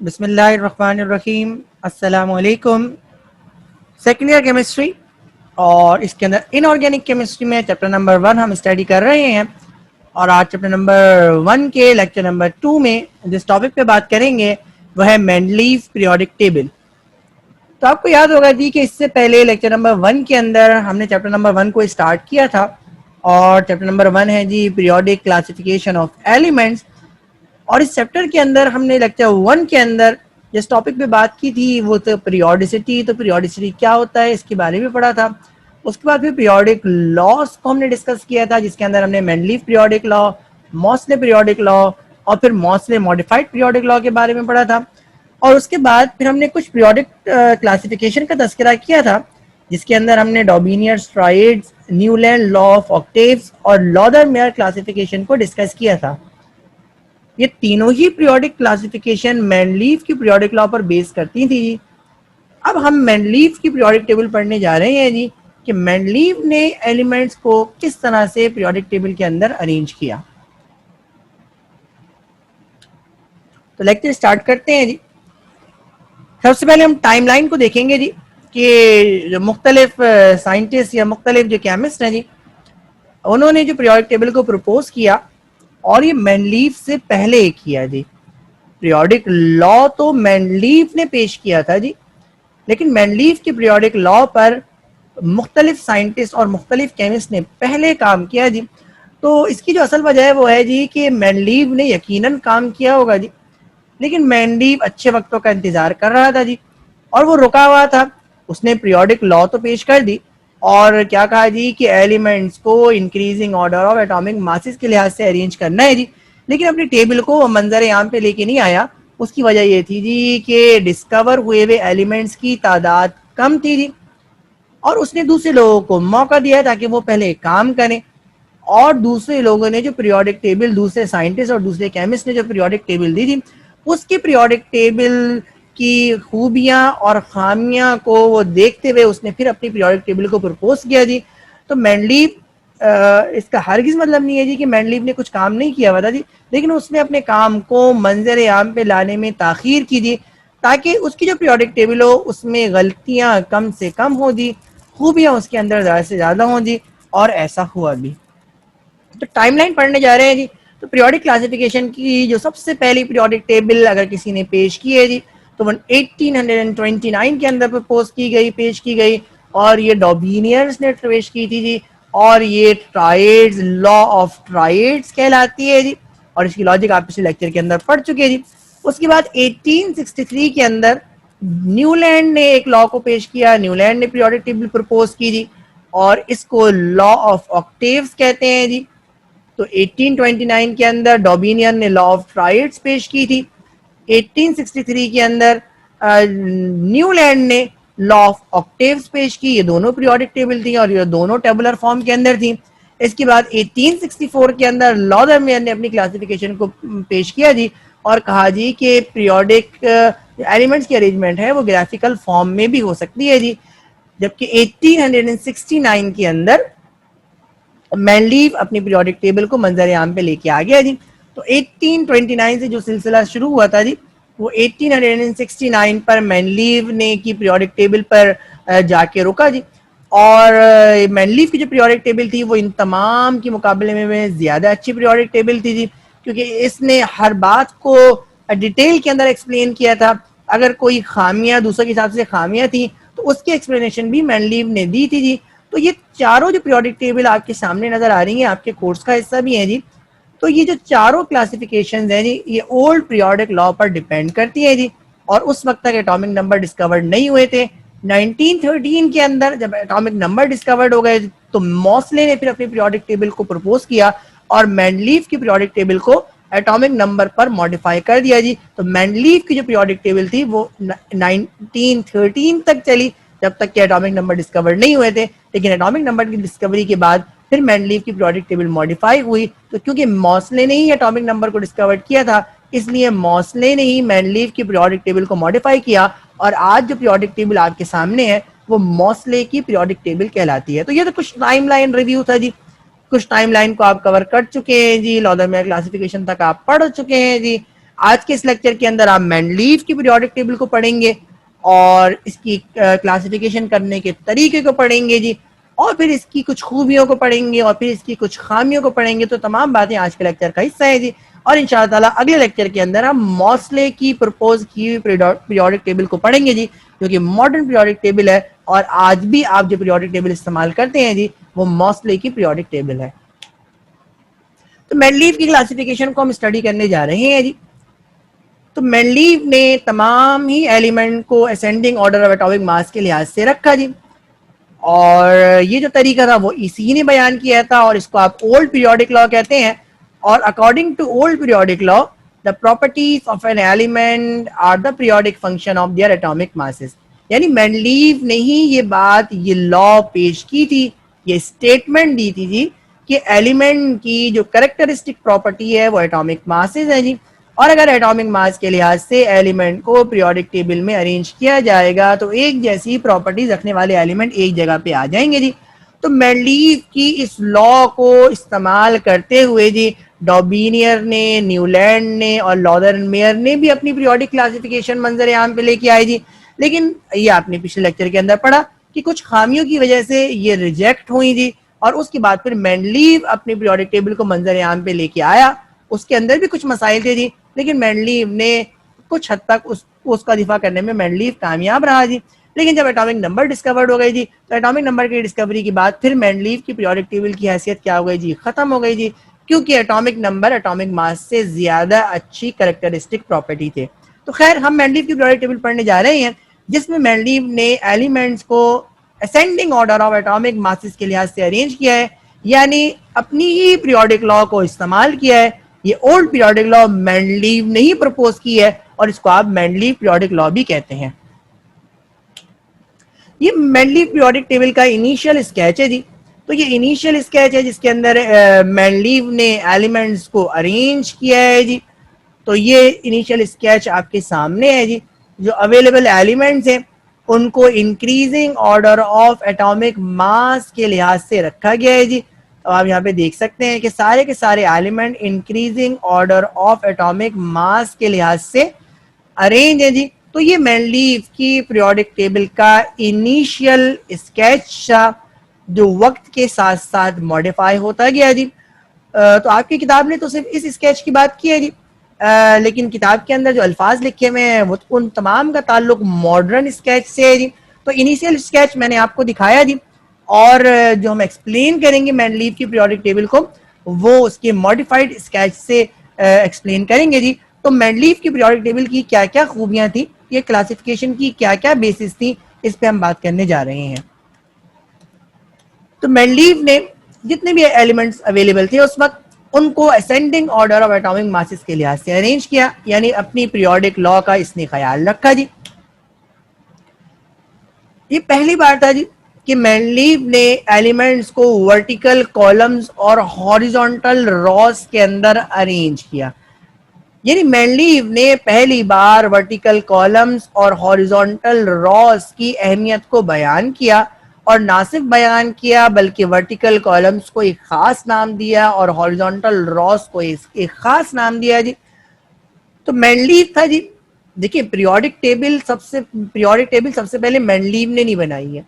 बिस्मिल्लाहिर्रहमानिर्रहीम। अस्सलाम वालेकुम। सेकेंड ईयर केमिस्ट्री और इसके अंदर इनऑर्गेनिक केमिस्ट्री में चैप्टर नंबर 1 हम स्टडी कर रहे हैं। और आज चैप्टर नंबर 1 के लेक्चर नंबर 2 में जिस टॉपिक पे बात करेंगे वह है मेंडलीव पीरियोडिक टेबल। तो आपको याद होगा जी कि इससे पहले लेक्चर नंबर 1 के अंदर हमने चैप्टर नंबर 1 को स्टार्ट किया था और चैप्टर नंबर 1 है जी पीरियोडिक क्लासिफिकेशन ऑफ एलिमेंट्स। और इस चैप्टर के अंदर हमने लेक्चर 1 के अंदर जिस टॉपिक पे बात की थी वो तो पीरियोडिसिटी। तो पीरियोडिसिटी क्या होता है इसके बारे में पढ़ा था। उसके बाद फिर पीरियोडिक लॉस को हमने डिस्कस किया था जिसके अंदर हमने Mendeleev periodic law, Mauchly periodic law और फिर मॉसले मॉडिफाइड पीरियोडिक लॉ के बारे में पढ़ा था। और उसके बाद फिर हमने कुछ पीरियोडिक क्लासिफिकेशन का तस्करा किया था जिसके अंदर हमने Dobereiner's triads, Newlands law of octaves और लॉदरमेयर क्लासिफिकेशन को डिस्कस किया था। ये तीनों ही पीरियोडिक क्लासिफिकेशन मेंडलीव की पीरियोडिक लॉ पर बेस करती थी जी। अब हम मेंडलीव की पीरियोडिक टेबल पढ़ने जा रहे हैं जी कि मेंडलीव ने एलिमेंट्स को किस तरह से पीरियोडिक टेबल के अंदर अरेंज किया। तो लेक्चर स्टार्ट करते हैं जी। सबसे पहले हम टाइमलाइन को देखेंगे जी कि जो मुख्तलिफ साइंटिस्ट या मुख्तलिफ जो केमिस्ट हैं जी उन्होंने जो पीरियोडिक टेबल को प्रपोज किया और ये मेंडलीव से पहले किया जी। पीरियोडिक लॉ तो मेंडलीव ने पेश किया था जी, लेकिन मेंडलीव की पीरियोडिक लॉ पर मुख्तलिफ साइंटिस्ट और मुख्तलिफ केमिस्ट ने पहले काम किया जी। तो इसकी जो असल वजह है वो है जी कि मेंडलीव ने यकीनन काम किया होगा जी, लेकिन मेंडलीव अच्छे वक्तों का इंतजार कर रहा था जी और वो रुका हुआ था। उसने पीरियोडिक लॉ तो पेश कर दी और क्या कहा जी कि एलिमेंट्स को increasing order of atomic masses के लिहाज से अरेंज करना है जी, लेकिन अपनी टेबल को मंजर आम पे लेके नहीं आया। उसकी वजह ये थी जी कि डिस्कवर हुए हुए एलिमेंट्स की तादाद कम थी जी और उसने दूसरे लोगों को मौका दिया ताकि वो पहले काम करें। और दूसरे लोगों ने जो पीरियोडिक टेबल, दूसरे साइंटिस्ट और दूसरे केमिस्ट ने जो पीरियोडिक टेबल दी थी उसकी पीरियोडिक टेबल की खूबियां और खामियां को वो देखते हुए उसने फिर अपनी पीरियोडिक टेबल को प्रपोज किया जी। तो मेंडलीव, इसका हरगिज मतलब नहीं है जी कि मेंडलीव ने कुछ काम नहीं किया हुआ था जी, लेकिन उसने अपने काम को मंजर आम पे लाने में ताखीर की जी ताकि उसकी जो पीरियोडिक टेबल हो उसमें गलतियां कम से कम हो जी, खूबियां उसके अंदर ज़्यादा से ज़्यादा हों जी। और ऐसा हुआ भी। तो टाइमलाइन पढ़ने जा रहे हैं जी। तो पीरियोडिक क्लासिफिकेशन की जो सबसे पहली पीरियोडिक टेबल अगर किसी ने पेश की है जी तो 1829 के अंदर प्रपोज की गई, पेश की गई और ये डॉबिनियर्स ने पेश की थी जी। और ये ट्राइड्स, लॉ ऑफ ट्राइड्स कहलाती है जी और इसकी लॉजिक आप पिछले लेक्चर के अंदर पढ़ चुके हैं जी। उसके बाद 1863 के अंदर न्यूलैंड ने एक लॉ को पेश किया। न्यूलैंड ने पीरियोडिक टेबल प्रपोज की जी और इसको लॉ ऑफ ऑक्टेव्स कहते हैं जी। तो 1829 के अंदर डॉबिनियन ने लॉ ऑफ ट्राइड्स पेश की थी। 1863 के अंदर न्यूलैंड ने लॉ ऑफ ऑक्टेव्स पेश की। ये दोनों पीरियोडिक टेबल थी और ये दोनों टेबुलर फॉर्म के अंदर थी। इसके बाद 1864 के अंदर लॉदरमेयर ने अपनी क्लासिफिकेशन को पेश किया जी और कहा जी कि पीरियोडिक एलिमेंट्स की अरेंजमेंट है वो ग्राफिकल फॉर्म में भी हो सकती है जी। जबकि 1869 के अंदर मेंडलीव अपनी पीरियोडिक टेबल को मंजर आम पे लेके आ गया जी। तो 1829 से जो सिलसिला शुरू हुआ था जी वो 1869 पर मेंडलीव ने की पीरियोडिक टेबल पर जाके रुका जी। और मेंडलीव की जो पीरियोडिक टेबल थी वो इन तमाम के मुकाबले में ज़्यादा अच्छी पीरियोडिक टेबल थी जी, क्योंकि इसने हर बात को डिटेल के अंदर एक्सप्लेन किया था। अगर कोई खामियां दूसरों के हिसाब से खामियां थी तो उसकी एक्सप्लेनेशन भी मेंडलीव ने दी थी जी। तो ये चारों जो पीरियोडिक टेबल आपके सामने नजर आ रही है आपके कोर्स का हिस्सा भी है जी। तो ये जो चारों क्लासिफिकेशन है जी ये ओल्ड पीरियोडिक लॉ पर डिपेंड करती है जी और उस वक्त तक एटॉमिक नंबर डिस्कवर्ड नहीं हुए थे। 1913 के अंदर जब एटॉमिक नंबर डिस्कवर्ड हो गए तो मॉसले ने फिर अपनी पीरियोडिक टेबल को प्रपोज किया और मेंडलीव की पीरियोडिक टेबल को एटॉमिक नंबर पर मॉडिफाई कर दिया जी। तो मेंडलीव की जो पीरियोडिक टेबल थी वो 1913 तक चली जब तक कि एटॉमिक नंबर डिस्कवर नहीं हुए थे। लेकिन एटॉमिक नंबर की डिस्कवरी के बाद फिर मेंडलीव की पीरियोडिक टेबल मॉडिफाई हुई। तो क्योंकि मॉसले ने ही एटॉमिक नंबर को डिस्कवर किया था इसलिए मॉसले ने ही मेंडलीव की पीरियोडिक टेबल को मॉडिफाई किया और आज जो पीरियोडिक टेबल आपके सामने है वो मॉसले की पीरियोडिक टेबल कहलाती है। तो ये तो कुछ टाइमलाइन रिव्यू था जी। कुछ टाइमलाइन को आप कवर कर चुके हैं जी, लॉदरमेयर क्लासिफिकेशन तक आप पढ़ चुके हैं जी। आज के इस लेक्चर के अंदर आप मेंडलीव की पीरियोडिक टेबल को पढ़ेंगे और इसकी क्लासिफिकेशन करने के तरीके को पढ़ेंगे जी, और फिर इसकी कुछ खूबियों को पढ़ेंगे और फिर इसकी कुछ खामियों को पढ़ेंगे। तो तमाम बातें आज के लेक्चर का हिस्सा है जी। और इंशाअल्लाह ताला अगले लेक्चर के अंदर हम मॉसले की प्रपोज की हुई पीरियोडिक टेबल को पढ़ेंगे जी, जो कि मॉडर्न पीरियोडिक टेबल है और आज भी आप जो पीरियोडिक टेबल इस्तेमाल करते हैं जी वो मॉसले की पीरियोडिक टेबल है। तो मेंडलीव की क्लासिफिकेशन को हम स्टडी करने जा रहे हैं जी। तो मेंडलीव ने तमाम ही एलिमेंट को असेंडिंग ऑर्डर ऑफ एटॉमिक मास के लिहाज से रखा जी, और ये जो तरीका था वो इसी ने बयान किया था और इसको आप ओल्ड पीरियोडिक लॉ कहते हैं। और according to old periodic law the properties of an element are the periodic function of their atomic masses. यानी मेंडलीव ने ही ये बात, ये लॉ पेश की थी, ये स्टेटमेंट दी थी जी कि एलिमेंट की जो कैरेक्टरिस्टिक प्रॉपर्टी है वो एटॉमिक मासेस है जी, और अगर एटॉमिक मास के लिहाज से एलिमेंट को पीरियोडिक टेबल में अरेंज किया जाएगा तो एक जैसी प्रॉपर्टीज रखने वाले एलिमेंट एक जगह पे आ जाएंगे जी। तो मेंडलीव की इस लॉ को इस्तेमाल करते हुए जी डॉबिनियर ने, न्यूलैंड ने और लॉदरमेयर ने भी अपनी पीरियोडिक क्लासिफिकेशन मंजर आम पे लेके आए जी। लेकिन ये आपने पिछले लेक्चर के अंदर पढ़ा कि कुछ खामियों की वजह से ये रिजेक्ट हुई जी, और उसके बाद फिर मेंडलीव अपनी पीरियोडिक टेबल को मंजर आम पे लेके आया। उसके अंदर भी कुछ मसाइल थे जी, लेकिन मेंडलीव ने कुछ हद तक उसका दिफा करने में मेंडलीव कामयाब रहा जी। लेकिन जब एटॉमिक नंबर डिस्कवर्ड हो गई जी, तो एटॉमिक नंबर की डिस्कवरी के बाद फिर मेंडलीव की पीरियोडिक टेबल की हैसियत क्या हो गई जी, खत्म हो गई जी, क्योंकि एटॉमिक नंबर एटॉमिक मास से ज्यादा अच्छी कैरेक्टरिस्टिक प्रॉपर्टी थे। तो खैर हम मेंडलीव की पीरियोडिक टेबल पढ़ने जा रहे हैं, जिसमें मेंडलीव ने एलिमेंट्स को ascending order of atomic masses के लिहाज से अरेंज किया है, यानी अपनी ही पीरियोडिक लॉ को इस्तेमाल किया है। ये ओल्ड पीरियोडिक लॉ मेंडलीव ने ही प्रपोज की है और इसको आप मेंडलीव पीरियोडिक लॉ भी कहते हैं। ये मेंडलीव पीरियोडिक टेबल का इनिशियल स्केच है जी। तो ये इनिशियल स्केच है जिसके अंदर मेंडलीव ने एलिमेंट्स को अरेंज किया है जी। तो ये इनिशियल स्केच आपके सामने है जी। जो अवेलेबल एलिमेंट्स हैं उनको इंक्रीजिंग ऑर्डर ऑफ एटॉमिक मास के लिहाज से रखा गया है जी। तो आप यहाँ पे देख सकते हैं कि सारे के सारे element increasing order of atomic मास के लिहाज से अरेंज है जी। तो ये मेंडलीव की पीरियोडिक टेबल का इनिशियल स्केच था, जो वक्त के साथ साथ मॉडिफाई होता गया जी। तो आपकी किताब ने तो सिर्फ इस स्केच की बात की है जी, लेकिन किताब के अंदर जो अल्फाज लिखे हुए हैं वो उन तमाम का ताल्लुक मॉडर्न स्केच से है जी। तो इनिशियल स्केच मैंने आपको दिखाया जी, और जो हम एक्सप्लेन करेंगे मेंडलीव की पीरियोडिक टेबल को वो उसके मॉडिफाइड स्केच से एक्सप्लेन करेंगे जी। तो मेंडलीव की पीरियोडिक टेबल की क्या क्या खूबियां थी, ये क्लासिफिकेशन की क्या क्या बेसिस थी, इस पे हम बात करने जा रहे हैं। तो मेंडलीव ने जितने भी एलिमेंट्स अवेलेबल थे उस वक्त उनको ascending order of atomic masses के लिहाज से अरेंज किया, यानी अपनी पीरियोडिक लॉ का इसने ख्याल रखा जी। ये पहली बार था जी कि मेंडलीव ने एलिमेंट्स को वर्टिकल कॉलम्स और हॉरिजॉन्टल रॉस के अंदर अरेंज किया। यानी मेंडलीव ने पहली बार वर्टिकल कॉलम्स और हॉरिजॉन्टल रॉस की अहमियत को बयान किया, और ना सिर्फ बयान किया बल्कि वर्टिकल कॉलम्स को एक खास नाम दिया और हॉरिजॉन्टल रॉस को एक खास नाम दिया जी। तो मेंडलीव था जी। देखिए पीरियोडिक टेबल सबसे पहले मेंडलीव ने नहीं बनाई है।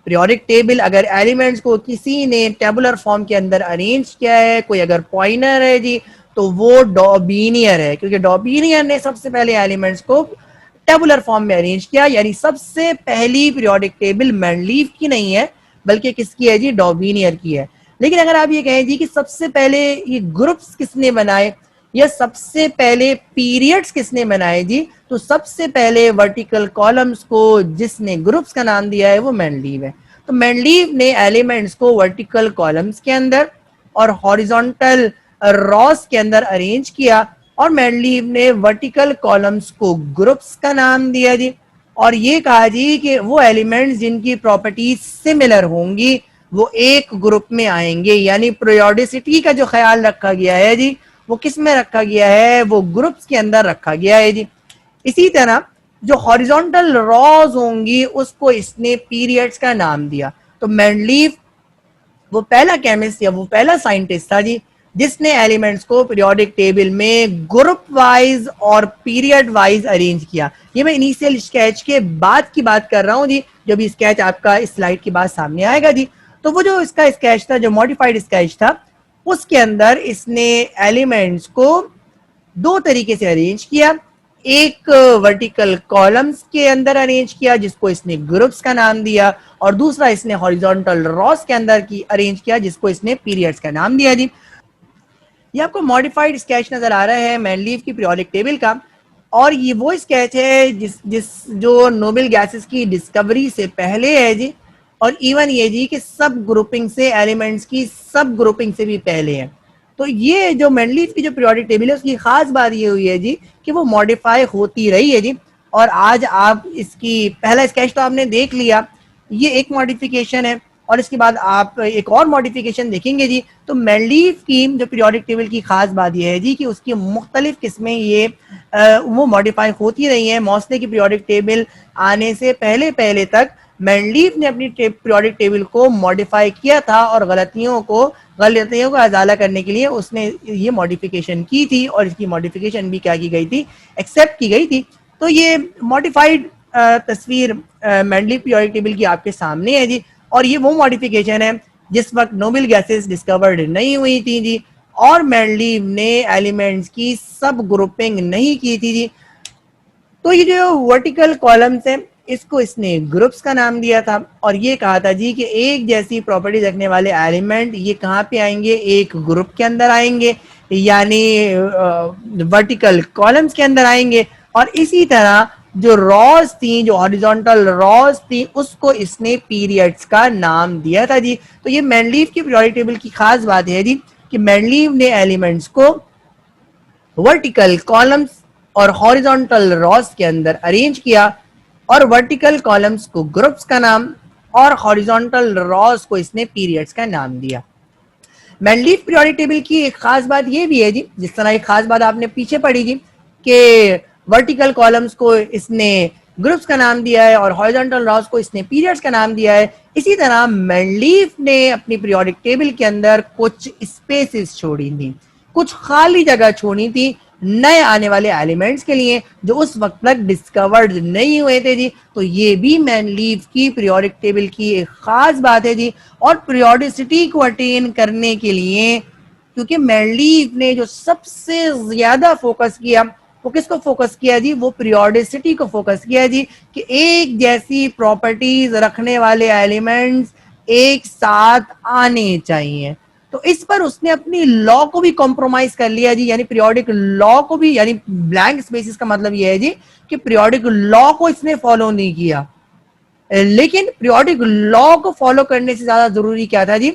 पीरियोडिक टेबल अगर एलिमेंट्स को किसी ने टेबुलर फॉर्म के अंदर अरेंज किया है, कोई अगर पॉइंटर है जी, तो वो डॉबिनियर है, क्योंकि डॉबिनियर ने सबसे पहले एलिमेंट्स को टेबुलर फॉर्म में अरेंज किया। यानी सबसे पहली पीरियोडिक टेबल मेंडलीव की नहीं है बल्कि किसकी है जी, डॉबिनियर की है। लेकिन अगर आप ये कहें जी कि सबसे पहले ये ग्रुप्स किसने बनाए या सबसे पहले पीरियड्स किसने बनाए जी, तो सबसे पहले वर्टिकल कॉलम्स को जिसने ग्रुप्स का नाम दिया है वो मेंडलीव है। तो मेंडलीव ने एलिमेंट्स को वर्टिकल कॉलम्स के अंदर और हॉरिजॉन्टल रॉस के अंदर अरेंज किया, और मेंडलीव ने वर्टिकल कॉलम्स को ग्रुप्स का नाम दिया जी, और ये कहा जी कि वो एलिमेंट्स जिनकी प्रॉपर्टीज सिमिलर होंगी वो एक ग्रुप में आएंगे। यानी पीरियोडिसिटी का जो ख्याल रखा गया है जी वो किस में रखा गया है, वो ग्रुप्स के अंदर रखा गया है जी। इसी तरह जो हॉरिजॉन्टल रॉज होंगी उसको इसने पीरियड्स का नाम दिया। तो मेंडलीव वो पहला केमिस्ट या वो पहला साइंटिस्ट था जी जिसने एलिमेंट्स को पीरियोडिक टेबल में ग्रुप वाइज और पीरियड वाइज अरेंज किया। ये मैं इनिशियल स्केच के बाद की बात कर रहा हूं जी, जो भी स्केच आपका इस स्लाइड के बाद सामने आएगा जी। तो वो जो इसका स्केच था, जो मॉडिफाइड स्केच था, उसके अंदर इसने एलिमेंट्स को दो तरीके से अरेंज किया। एक वर्टिकल कॉलम्स के अंदर अरेंज किया जिसको इसने ग्रुप्स का नाम दिया, और दूसरा इसने हॉरिजॉन्टल रॉस के अंदर की अरेंज किया जिसको इसने पीरियड्स का नाम दिया जी। ये आपको मॉडिफाइड स्केच नजर आ रहा है मैनलीव की पीरियोडिक टेबल का, और ये वो स्केच है जिस जो नोबेल गैसेस की डिस्कवरी से पहले है जी, और इवन ये जी कि सब ग्रुपिंग से, एलिमेंट्स की सब ग्रुपिंग से भी पहले है। तो ये जो मैनलीव की जो पीरियोडिक टेबल है उसकी खास बात ये हुई है जी कि वो मॉडिफाई होती रही है जी, और आज आप इसकी पहला स्केच तो आपने देख लिया, ये एक मॉडिफिकेशन है, और इसके बाद आप एक और मॉडिफिकेशन देखेंगे जी। तो मैनलीव की जो पीरियोडिक टेबल की खास बात यह है जी कि उसकी मुख्तलिफ किस्में ये वो मॉडिफाई होती रही हैं। मॉसले की पीरियोडिक टेबल आने से पहले पहले तक मैनलीव ने अपनी पीरियोडिक टेबल को मॉडिफाई किया था, और गलतियों को अजाला करने के लिए उसने ये मॉडिफिकेशन की थी, और इसकी मॉडिफिकेशन भी क्या की गई थी, एक्सेप्ट की गई थी। तो ये मॉडिफाइड तस्वीर मैनलीव पीरियोडिक टेबल की आपके सामने है जी, और ये वो मॉडिफिकेशन है जिस वक्त नोबेल गैसेस डिस्कवर्ड नहीं हुई थी जी, और मैनलीव ने एलिमेंट्स की सब ग्रुपिंग नहीं की थी जी। तो ये जो वर्टिकल कॉलम्स है इसको इसने ग्रुप्स का नाम दिया था, और ये कहा था जी कि एक जैसी प्रॉपर्टीज रखने वाले एलिमेंट ये कहाँ पे आएंगे, एक ग्रुप के अंदर आएंगे, यानी वर्टिकल कॉलम्स के अंदर आएंगे। और इसी तरह जो रॉज थी, जो हॉरिजॉन्टल रॉज थी, उसको इसने पीरियड्स का नाम दिया था जी। तो ये मैनलीव की पीरियोडिक टेबल की खास बात है जी कि मैनलीव ने एलिमेंट्स को वर्टिकल कॉलम्स और हॉरिजॉन्टल रॉज के अंदर अरेंज किया, और वर्टिकल कॉलम्स को ग्रुप्स का नाम और हॉरिजॉन्टल रॉज को इसने पीरियड्स का नाम दिया। मैनलीव पीरियोडिक टेबल की एक खास बात ये भी है जी, जिस तरह एक खास बात आपने पीछे पढ़ी जी कि वर्टिकल कॉलम्स को इसने ग्रुप्स का नाम दिया है और हॉरिजॉन्टल रॉज को इसने पीरियड्स का नाम दिया है, इसी तरह मैनलीव ने अपनी पीरियोडिक टेबल के अंदर कुछ स्पेसेस छोड़ी थी, कुछ खाली जगह छोड़ी थी नए आने वाले एलिमेंट्स के लिए जो उस वक्त तक डिस्कवर्ड नहीं हुए थे जी। तो ये भी मैनलीव की पीरियोडिक टेबल की एक खास बात है जी। और पीरियोडिसिटी को अटेन करने के लिए, क्योंकि मैनलीव ने जो सबसे ज्यादा फोकस किया, वो किसको फोकस किया जी, वो पीरियोडिसिटी को फोकस किया जी, कि एक जैसी प्रॉपर्टीज रखने वाले एलिमेंट्स एक साथ आने चाहिए। तो इस पर उसने अपनी लॉ को भी कॉम्प्रोमाइज कर लिया जी, यानी पीरियोडिक लॉ को भी, यानी ब्लैंक स्पेसिस का मतलब यह है जी कि पीरियोडिक लॉ को इसने फॉलो नहीं किया। लेकिन पीरियोडिक लॉ को फॉलो करने से ज्यादा जरूरी क्या था जी,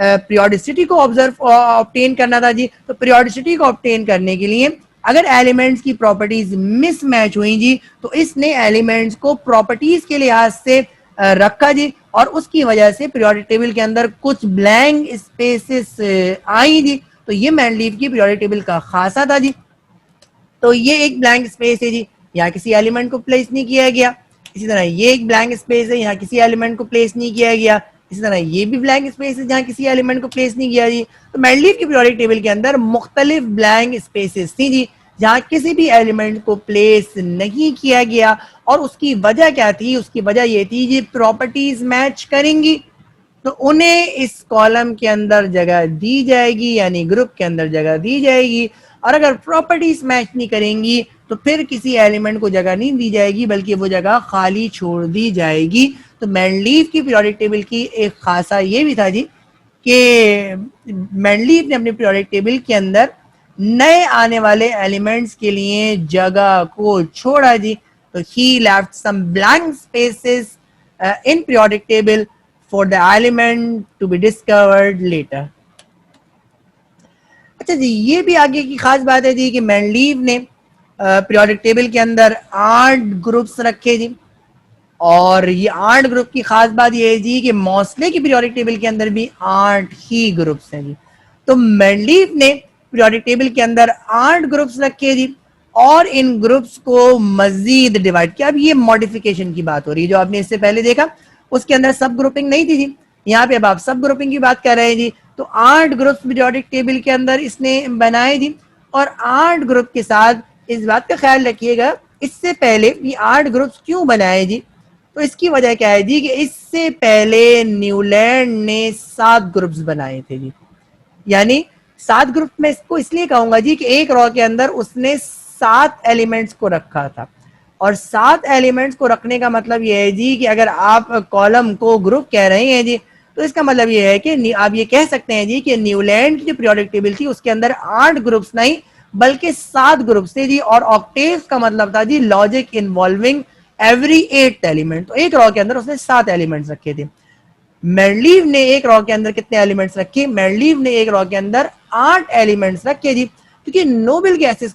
पीरियोडिसिटी को ऑब्टेन करना था जी। तो पीरियोडिसिटी को ऑब्टेन करने के लिए अगर एलिमेंट्स की प्रॉपर्टीज मिसमैच हुई जी, तो इसने एलिमेंट्स को प्रॉपर्टीज के लिहाज से रखा जी, और उसकी वजह से पीरियोडिक टेबल के अंदर कुछ ब्लैंक स्पेसेस आई जी। तो ये मैनलीव की पीरियोडिक टेबल का खासा था जी। तो ये एक ब्लैंक स्पेस है जी, यहाँ किसी एलिमेंट को प्लेस नहीं किया गया। इसी तरह ये एक ब्लैंक स्पेस है, यहाँ किसी एलिमेंट को प्लेस नहीं किया गया। इसी तरह ये भी ब्लैंक स्पेस है जहाँ किसी एलिमेंट को प्लेस नहीं किया जी। तो मैनलीव की पीरियोडिक टेबल के अंदर मुख्तलिफ ब्लैंक स्पेसेस थी जी, जहाँ किसी भी एलिमेंट को प्लेस नहीं किया गया। और उसकी वजह क्या थी, उसकी वजह ये थी जी प्रॉपर्टीज मैच करेंगी तो उन्हें इस कॉलम के अंदर जगह दी जाएगी, यानी ग्रुप के अंदर जगह दी जाएगी। और अगर प्रॉपर्टीज मैच नहीं करेंगी तो फिर किसी एलिमेंट को जगह नहीं दी जाएगी, बल्कि वो जगह खाली छोड़ दी जाएगी। तो मैनलीव की पीरियोडिक टेबल की एक खासा ये भी था जी कि मैनलीव ने अपनी पीरियोडिक टेबल के अंदर नए आने वाले एलिमेंट्स के लिए जगह को छोड़ा जी। तो he left some blank spaces in periodic table for the element to be discovered later। अच्छा जी, ये भी आगे की खास बात है जी कि मैनलीव ने पीरियोडिक टेबल के अंदर 8 ग्रुप्स रखे जी, और ये 8 ग्रुप की खास बात ये है जी कि मॉसले की पीरियोडिक टेबल के अंदर भी 8 ही ग्रुप्स हैं जी। तो मैनलीव ने पीरियोडिक टेबल के अंदर 8 ग्रुप्स रखे जी, और इन ग्रुप्स को मजीद डिवाइड किया। अब ये मॉडिफिकेशन की बात हो रही है, जो आपने इससे पहले देखा उसके अंदर सब ग्रुपिंग नहीं थी जी। यहाँ पे अब आप सब ग्रुपिंग की बात कर रहे हैं जी। तो 8 ग्रुप्स पीरियोडिक टेबल के अंदर इसने बनाए जी, और 8 ग्रुप के साथ इस बात का ख्याल रखिएगा, इससे पहले ये 8 ग्रुप्स क्यों बनाए जी? तो इसकी वजह क्या है जी कि इससे पहले न्यूलैंड ने 7 ग्रुप्स बनाए थे जी। यानी 7 ग्रुप में इसको इसलिए कहूंगा जी कि एक रॉ के अंदर उसने 7 एलिमेंट्स को रखा था, और 7 एलिमेंट्स को रखने का मतलब यह है जी कि अगर आप कॉलम को ग्रुप कह रहे हैं जी, तो इसका मतलब यह है कि आप ये कह सकते हैं जी कि न्यूलैंड की जो पीरियोडिक टेबल थी उसके अंदर 8 ग्रुप्स नहीं बल्कि 7 ग्रुप्स थे जी, और ऑक्टेव्स का मतलब था जी लॉजिक इन्वॉल्विंग एवरी 8 एलिमेंट। तो एक रॉ के अंदर उसने 7 एलिमेंट्स रखे थे। मेंडलीव ने एक रॉ के अंदर कितने एलिमेंट्स रखे? मेंडलीव ने एक रॉ के अंदर 8 एलिमेंट्स रखे जी, क्योंकि नोबल गैसेस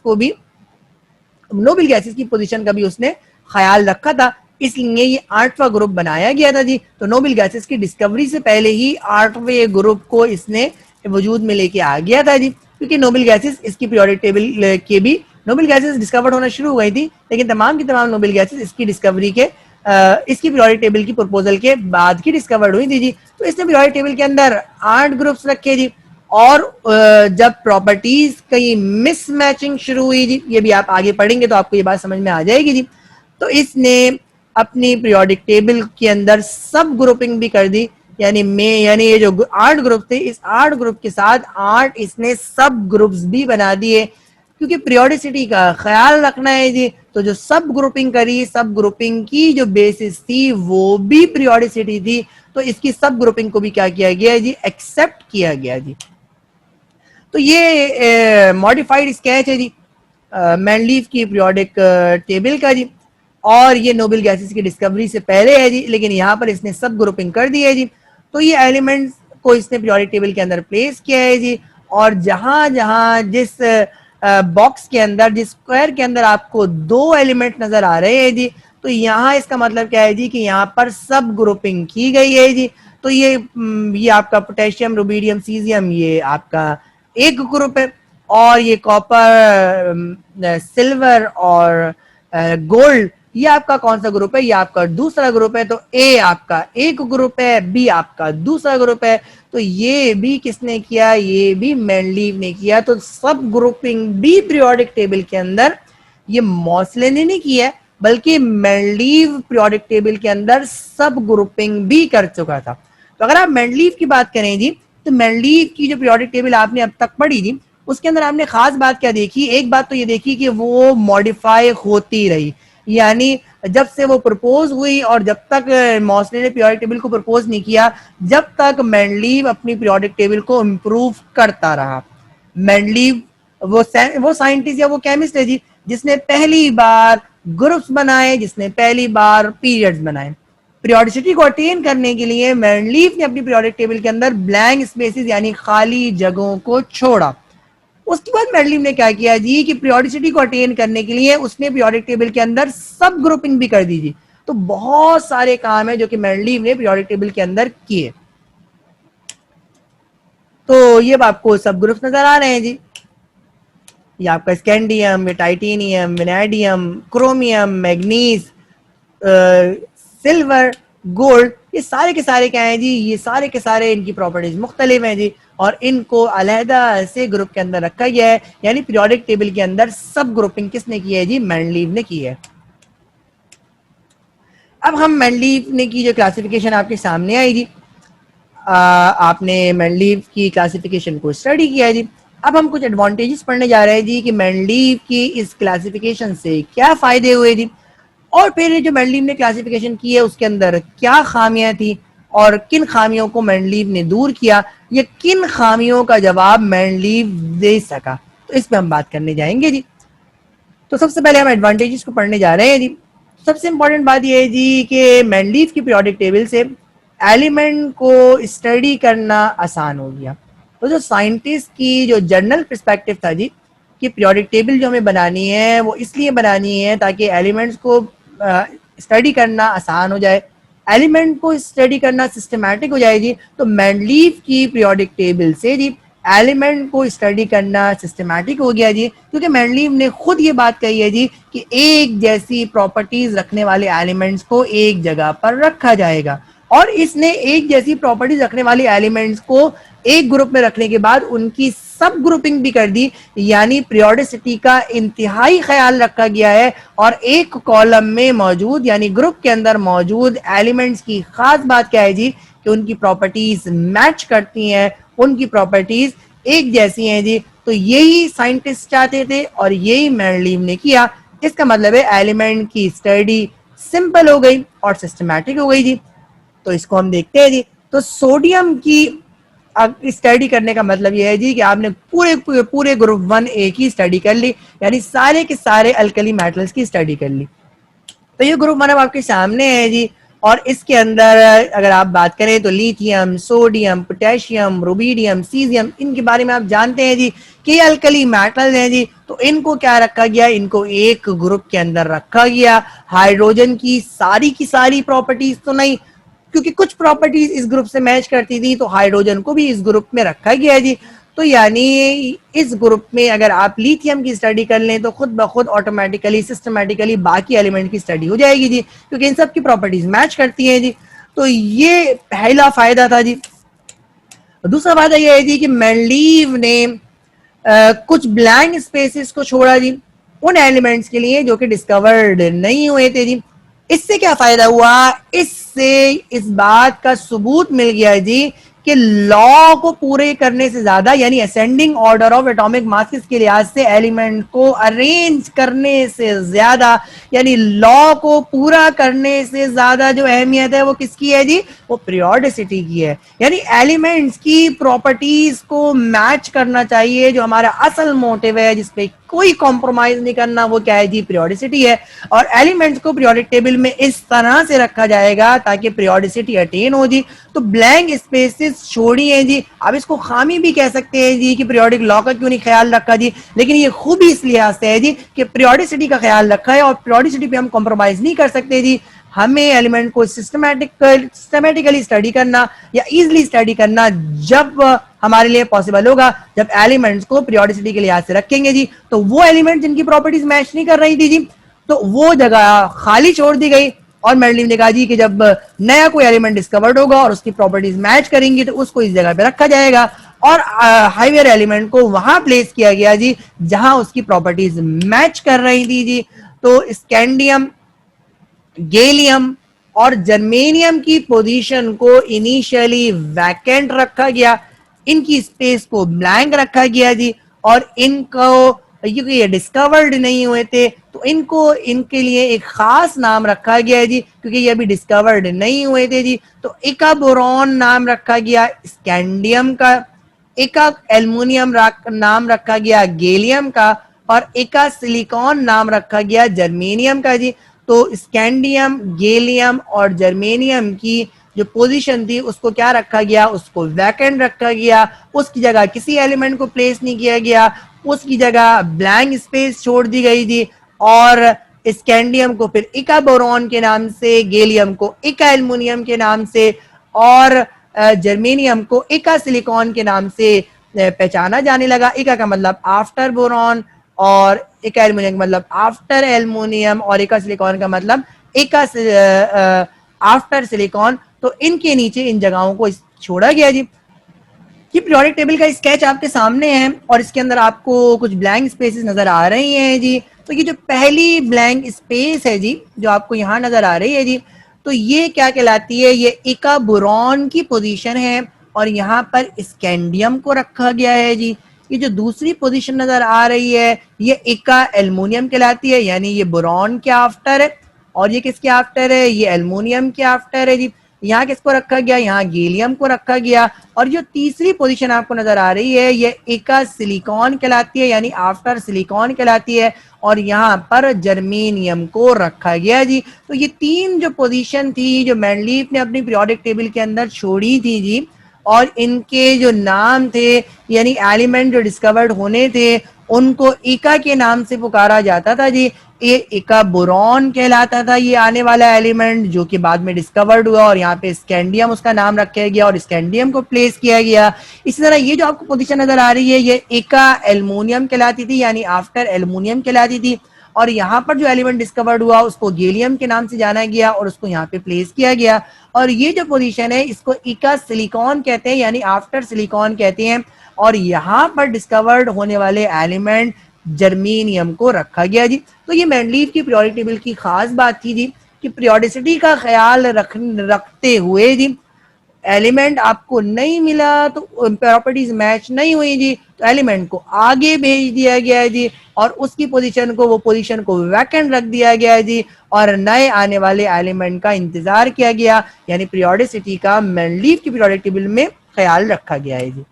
की पोजीशन का भी उसने ख्याल रखा था, इसलिए ये 8वां ग्रुप बनाया गया था जी। तो नोबल गैसेस की डिस्कवरी से पहले ही 8वें ग्रुप को इसने वजूद में लेके आ गया था जी, क्योंकि नोबल गैसेस इसकी पीरियोडिक टेबल के भी नोबल गैसेस डिस्कवर्ड होना शुरू हो गई थी, लेकिन तमाम की तमाम नोबल गैसेस इसकी डिस्कवरी के इसकी पीरियोडिक टेबल की प्रपोजल के बाद की डिस्कवर्ड हुई थी जी। तो इसने पीरियोडिक टेबल के अंदर 8 ग्रुप्स रखे जी, और जब प्रॉपर्टीज कहीं मिसमैचिंग शुरू हुई जी, ये भी आप आगे पढ़ेंगे तो आपको ये बात समझ में आ जाएगी जी, तो इसने अपनी पीरियोडिक टेबल के अंदर सब ग्रुपिंग भी कर दी। यानी ये जो 8 ग्रुप थे, इस 8 ग्रुप के साथ 8 इसने सब ग्रुप्स भी बना दिए, क्योंकि पीरियोडिसिटी का ख्याल रखना है जी। तो जो सब ग्रुपिंग करी, सब ग्रुपिंग की जो बेसिस थी वो भी पीरियोडिसिटी थी, तो इसकी सब ग्रुपिंग को भी क्या किया गया जी? एक्सेप्ट किया गया जी। तो ये मॉडिफाइड स्केच है जी मेंडलीव की पीरियोडिक टेबल का जी, और ये नोबल गैसेस की डिस्कवरी से पहले है जी, लेकिन यहाँ पर इसने सब ग्रुपिंग कर दी है जी। तो ये एलिमेंट्स को इसने पीरियोडिक टेबल के अंदर प्लेस किया है जी, और जहां जहां जिस बॉक्स के अंदर, जिस स्क्वायर के अंदर आपको 2 एलिमेंट नजर आ रहे हैं जी, तो यहाँ इसका मतलब क्या है जी कि यहाँ पर सब ग्रुपिंग की गई है जी। तो ये आपका पोटेशियम, रुबीडियम, सीजियम, ये आपका एक ग्रुप है, और ये कॉपर, सिल्वर और गोल्ड, ये आपका कौन सा ग्रुप है? ये आपका दूसरा ग्रुप है। तो ए आपका एक ग्रुप है, बी आपका दूसरा ग्रुप है। तो ये भी किसने किया? ये भी मेंडलीव ने किया। तो सब ग्रुपिंग भी पीरियोडिक टेबल के अंदर ये मॉसले ने नहीं किया है, बल्कि मेंडलीव पीरियोडिक टेबल के अंदर सब ग्रुपिंग भी कर चुका था। तो अगर आप मेंडलीव की बात करें जी, तो मेंडलीव की जो पीरियोडिक टेबल आपने अब तक पढ़ी जी, उसके अंदर आपने खास बात क्या देखी? एक बात तो ये देखी कि वो मॉडिफाई होती रही, यानी जब से वो प्रपोज हुई और जब तक मॉसले ने पीरियोडिक टेबल को प्रपोज नहीं किया, जब तक मेंडलीव अपनी पीरियोडिक टेबल को इम्प्रूव करता रहा। मेंडलीव वो साइंटिस्ट या वो केमिस्ट है जी जिसने पहली बार ग्रुप्स बनाए, जिसने पहली बार पीरियड्स बनाए। पीरियोडिसिटी को अटेन करने के लिए मेंडलीव ने अपनी पीरियोडिक टेबल के अंदर ब्लैंक स्पेसेस यानी खाली जगहों को छोड़ा। उसके बाद मेंडलीव ने क्या किया जी कि पीरियोडिसिटी को अटेन करने के लिए उसने पीरियोडिक टेबल के अंदर सब ग्रुपिंग भी कर दी जी। तो बहुत सारे काम है जो कि मेंडलीव ने पीरियोडिक टेबल के अंदर किए। तो ये आपको सब ग्रुप्स नजर आ रहे हैं जी, ये आपका scandium, titanium, vanadium, chromium, manganese, silver, gold, ये सारे के सारे क्या हैं जी? ये सारे के सारे इनकी प्रॉपर्टीज मुख्तलिफ हैं जी, और इनको अलहदा से ग्रुप के अंदर रखा गया है। यानी पीरियोडिक टेबल के अंदर सब ग्रुपिंग किसने की है जी? मेंडलीव ने की है। अब हम मेंडलीव ने की जो क्लासिफिकेशन आपके सामने आई जी, आपने मेंडलीव की क्लासिफिकेशन को स्टडी किया है जी। अब हम कुछ एडवांटेजेस पढ़ने जा रहे हैं जी कि मेंडलीव की इस क्लासिफिकेशन से क्या फायदे हुए जी, और फिर जो मेंडलीव ने क्लासिफिकेशन की है उसके अंदर क्या खामियां थी और किन खामियों को मेंडलीव ने दूर किया, या किन खामियों का जवाब मेंडलीव दे सका, तो इस पे हम बात करने जाएंगे जी। तो सबसे पहले हम एडवांटेजेस को पढ़ने जा रहे हैं जी। सबसे इंपॉर्टेंट बात यह है जी कि मेंडलीव की पीरियोडिक टेबल से एलिमेंट को स्टडी करना आसान हो गया। तो जो साइंटिस्ट की जो जनरल पर्सपेक्टिव था जी कि पीरियोडिक टेबल जो हमें बनानी है वो इसलिए बनानी है ताकि एलिमेंट्स को स्टडी करना आसान हो जाए, एलिमेंट को स्टडी करना सिस्टमैटिक हो जाए जी। तो मेंडलीव की पीरियोडिक टेबल से जी एलिमेंट को स्टडी करना सिस्टमैटिक हो गया जी, क्योंकि मेंडलीव ने खुद ये बात कही है जी कि एक जैसी प्रॉपर्टीज रखने वाले एलिमेंट्स को एक जगह पर रखा जाएगा, और इसने एक जैसी प्रॉपर्टीज रखने वाले एलिमेंट्स को एक ग्रुप में रखने के बाद उनकी सब ग्रुपिंग भी कर दी, यानी पीरियोडिसिटी का इंतहाई ख्याल रखा गया है। और एक कॉलम में मौजूद यानी ग्रुप के अंदर मौजूद एलिमेंट्स की खास बात क्या है जी कि उनकी प्रॉपर्टीज मैच करती हैं, उनकी प्रॉपर्टीज एक जैसी हैं जी। तो यही साइंटिस्ट चाहते थे और यही मेंडलीव ने किया। इसका मतलब है एलिमेंट की स्टडी सिंपल हो गई और सिस्टमैटिक हो गई जी। तो इसको हम देखते हैं जी। तो सोडियम की स्टडी करने का मतलब यह है जी कि आपने पूरे ग्रुप 1A की स्टडी कर ली, यानी सारे के सारे अल्कली मेटल्स की स्टडी कर ली। तो ये ग्रुप 1 अब आपके सामने है जी। और इसके अंदर अगर आप बात करें तो lithium, sodium, potassium, rubidium, caesium, इनके बारे में आप जानते हैं जी कि ये अल्कली मेटल्स हैं जी। तो इनको क्या रखा गया, इनको एक ग्रुप के अंदर रखा गया। हाइड्रोजन की सारी प्रॉपर्टीज तो नहीं, क्योंकि कुछ प्रॉपर्टीज इस ग्रुप से मैच करती थी, तो हाइड्रोजन को भी इस ग्रुप में रखा गया है जी। तो यानी इस ग्रुप में अगर आप लिथियम की स्टडी कर लें तो खुद ब खुद ऑटोमेटिकली सिस्टमेटिकली बाकी एलिमेंट की स्टडी हो जाएगी जी, क्योंकि इन सब की प्रॉपर्टीज मैच करती हैं जी। तो ये पहला फायदा था जी। दूसरा फायदा यह है जी कि मेंडलीव ने कुछ ब्लैंक स्पेसेस को छोड़ा जी उन एलिमेंट्स के लिए जो कि डिस्कवर्ड नहीं हुए थे जी। इससे क्या फायदा हुआ, इससे इस बात का सबूत मिल गया जी कि लॉ को पूरे करने से ज्यादा, यानी ascending order of atomic masses के लिहाज से एलिमेंट को अरेंज करने से ज्यादा, यानी लॉ को पूरा करने से ज्यादा जो अहमियत है वो किसकी है जी, वो पीरियोडिसिटी की है। यानी एलिमेंट्स की प्रॉपर्टीज को मैच करना चाहिए, जो हमारा असल मोटिव है जिसपे कोई कॉम्प्रोमाइज नहीं करना, वो क्या है जी, पीरियोडिसिटी है। और एलिमेंट्स को पीरियोडिक टेबल में इस तरह से रखा जाएगा ताकि पीरियोडिसिटी अटेन हो जी। तो ब्लैंक स्पेसेस छोड़ी है जी। अब इसको खामी भी कह सकते हैं जी कि पीरियोडिक लॉ का क्यों नहीं ख्याल रखा जी, लेकिन ये खूबी इस लिहाज से है जी कि पीरियोडिसिटी का ख्याल रखा है और पीरियोडिसिटी पे हम कॉम्प्रोमाइज नहीं कर सकते जी। हमें एलिमेंट को सिस्टमेटिकली स्टडी करना या इजिली स्टडी करना जब हमारे लिए पॉसिबल होगा, जब एलिमेंट्स को पीरियोडिसिटी के लिहाज से रखेंगे जी। तो वो एलिमेंट जिनकी प्रॉपर्टीज मैच नहीं कर रही थी जी, तो वो जगह खाली छोड़ दी गई। और मेंडलीव ने कहा जी कि जब नया कोई एलिमेंट डिस्कवर्ड होगा और उसकी प्रॉपर्टीज मैच करेंगी तो उसको इस जगह पे रखा जाएगा और हाईवेयर एलिमेंट को वहां प्लेस किया गया जी जहां उसकी प्रॉपर्टीज मैच कर रही थी जी। तो स्कैंडियम, गैलियम और जर्मेनियम की पोजीशन को इनिशियली वैकेंट रखा गया, इनकी स्पेस को ब्लैंक रखा गया जी। और इनको, क्योंकि ये डिस्कवर्ड नहीं हुए थे, तो इनको इनके लिए एक खास नाम रखा गया जी, क्योंकि ये अभी डिस्कवर्ड नहीं हुए थे जी। तो एका बोरॉन नाम रखा गया स्कैंडियम का, एका एल्युमिनियम नाम रखा गया गैलियम का, और एका सिलिकॉन नाम रखा गया जर्मेनियम का जी। तो स्कैंडियम, गैलियम और जर्मेनियम की जो पोजीशन थी उसको क्या रखा गया, उसको वैकेंट रखा गया। उसकी जगह किसी एलिमेंट को प्लेस नहीं किया गया, उसकी जगह ब्लैंक स्पेस छोड़ दी गई थी। और स्कैंडियम को फिर इका बोरॉन के नाम से, गैलियम को इका एल्युमिनियम के नाम से और जर्मेनियम को इका सिलिकॉन के नाम से पहचाना जाने लगा। इका का मतलब आफ्टर बोरॉन और इका एल्युमिनियम का मतलब आफ्टर एल्युमिनियम और इका सिलिकॉन का मतलब इका आफ्टर सिलिकॉन। तो इनके नीचे इन जगहों को छोड़ा गया जी। ये पीरियोडिक टेबल का स्केच आपके सामने है और इसके अंदर आपको कुछ ब्लैंक स्पेसेस नजर आ रही हैं जी। तो ये जो पहली ब्लैंक स्पेस है जी, जो आपको यहाँ नजर आ रही है जी, तो ये क्या कहलाती है, ये इका बोरॉन की पोजीशन है और यहाँ पर स्कैंडियम को रखा गया है जी। ये जो दूसरी पोजीशन नजर आ रही है ये इका एल्युमिनियम कहलाती है, यानी ये बोरॉन के आफ्टर है। और ये किसके आफ्टर है, ये एल्युमिनियम के आफ्टर है जी। यहाँ किसको रखा गया, यहाँ गैलियम को रखा गया। और जो तीसरी पोजीशन आपको नजर आ रही है ये इका सिलिकॉन कहलाती है, यानी आफ्टर सिलिकॉन कहलाती है। और यहाँ पर जर्मेनियम को रखा गया जी। तो ये तीन जो पोजीशन थी जो मेंडलीव ने अपनी पीरियोडिक टेबल के अंदर छोड़ी थी जी, और इनके जो नाम थे यानी एलिमेंट जो डिस्कवर्ड होने थे उनको इका के नाम से पुकारा जाता था जी। ये इका बोरॉन कहलाता था ये आने वाला एलिमेंट, जो कि बाद में डिस्कवर्ड हुआ और यहाँ पे स्कैंडियम उसका नाम रखा गया और स्कैंडियम को प्लेस किया गया। इसी तरह ये जो आपको पोजीशन नजर आ रही है ये इका एल्युमिनियम कहलाती थी, यानी आफ्टर एल्युमिनियम कहलाती थी। और यहाँ पर जो एलिमेंट डिस्कवर्ड हुआ उसको गैलियम के नाम से जाना गया और उसको यहाँ पे प्लेस किया गया, और ये जो पोजीशन है इसको इका सिलिकॉन कहते हैं, यानी आफ्टर सिलिकॉन कहते हैं, और यहाँ पर डिस्कवर्ड होने वाले एलिमेंट जर्मेनियम को रखा गया जी। तो ये मेंडलीव की पीरियोडिक टेबल की खास बात थी जी, कि पीरियोडिसिटी का ख्याल रखते हुए जी एलिमेंट आपको नहीं मिला तो प्रॉपर्टीज मैच नहीं हुई जी, तो एलिमेंट को आगे भेज दिया गया है जी, और उसकी पोजीशन को, वो पोजीशन को वैकेंट रख दिया गया है जी, और नए आने वाले एलिमेंट का इंतजार किया गया, यानी पीरियोडिसिटी का मेंडलीव की पीरियोडिक टेबल में ख्याल रखा गया है जी।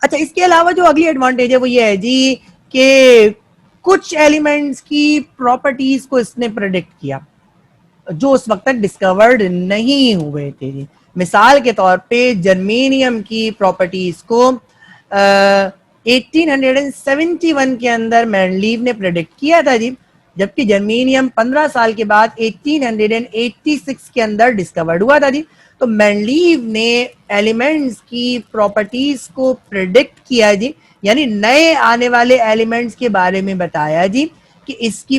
अच्छा, इसके अलावा जो अगली एडवांटेज है वो ये है जी कि कुछ एलिमेंट्स की प्रॉपर्टीज को इसने प्रेडिक्ट किया जो उस वक्त तक डिस्कवर्ड नहीं हुए थे जी। मिसाल के तौर पे जर्मेनियम की प्रॉपर्टीज को 1871 के अंदर मेंडलीव ने प्रेडिक्ट किया था जी, जबकि जर्मेनियम 15 साल के बाद 1886 के अंदर डिस्कवर्ड हुआ था जी। तो मेंडलीव ने एलिमेंट्स की प्रॉपर्टीज को प्रेडिक्ट किया जी, यानी नए आने वाले एलिमेंट्स के बारे में बताया जी कि इसकी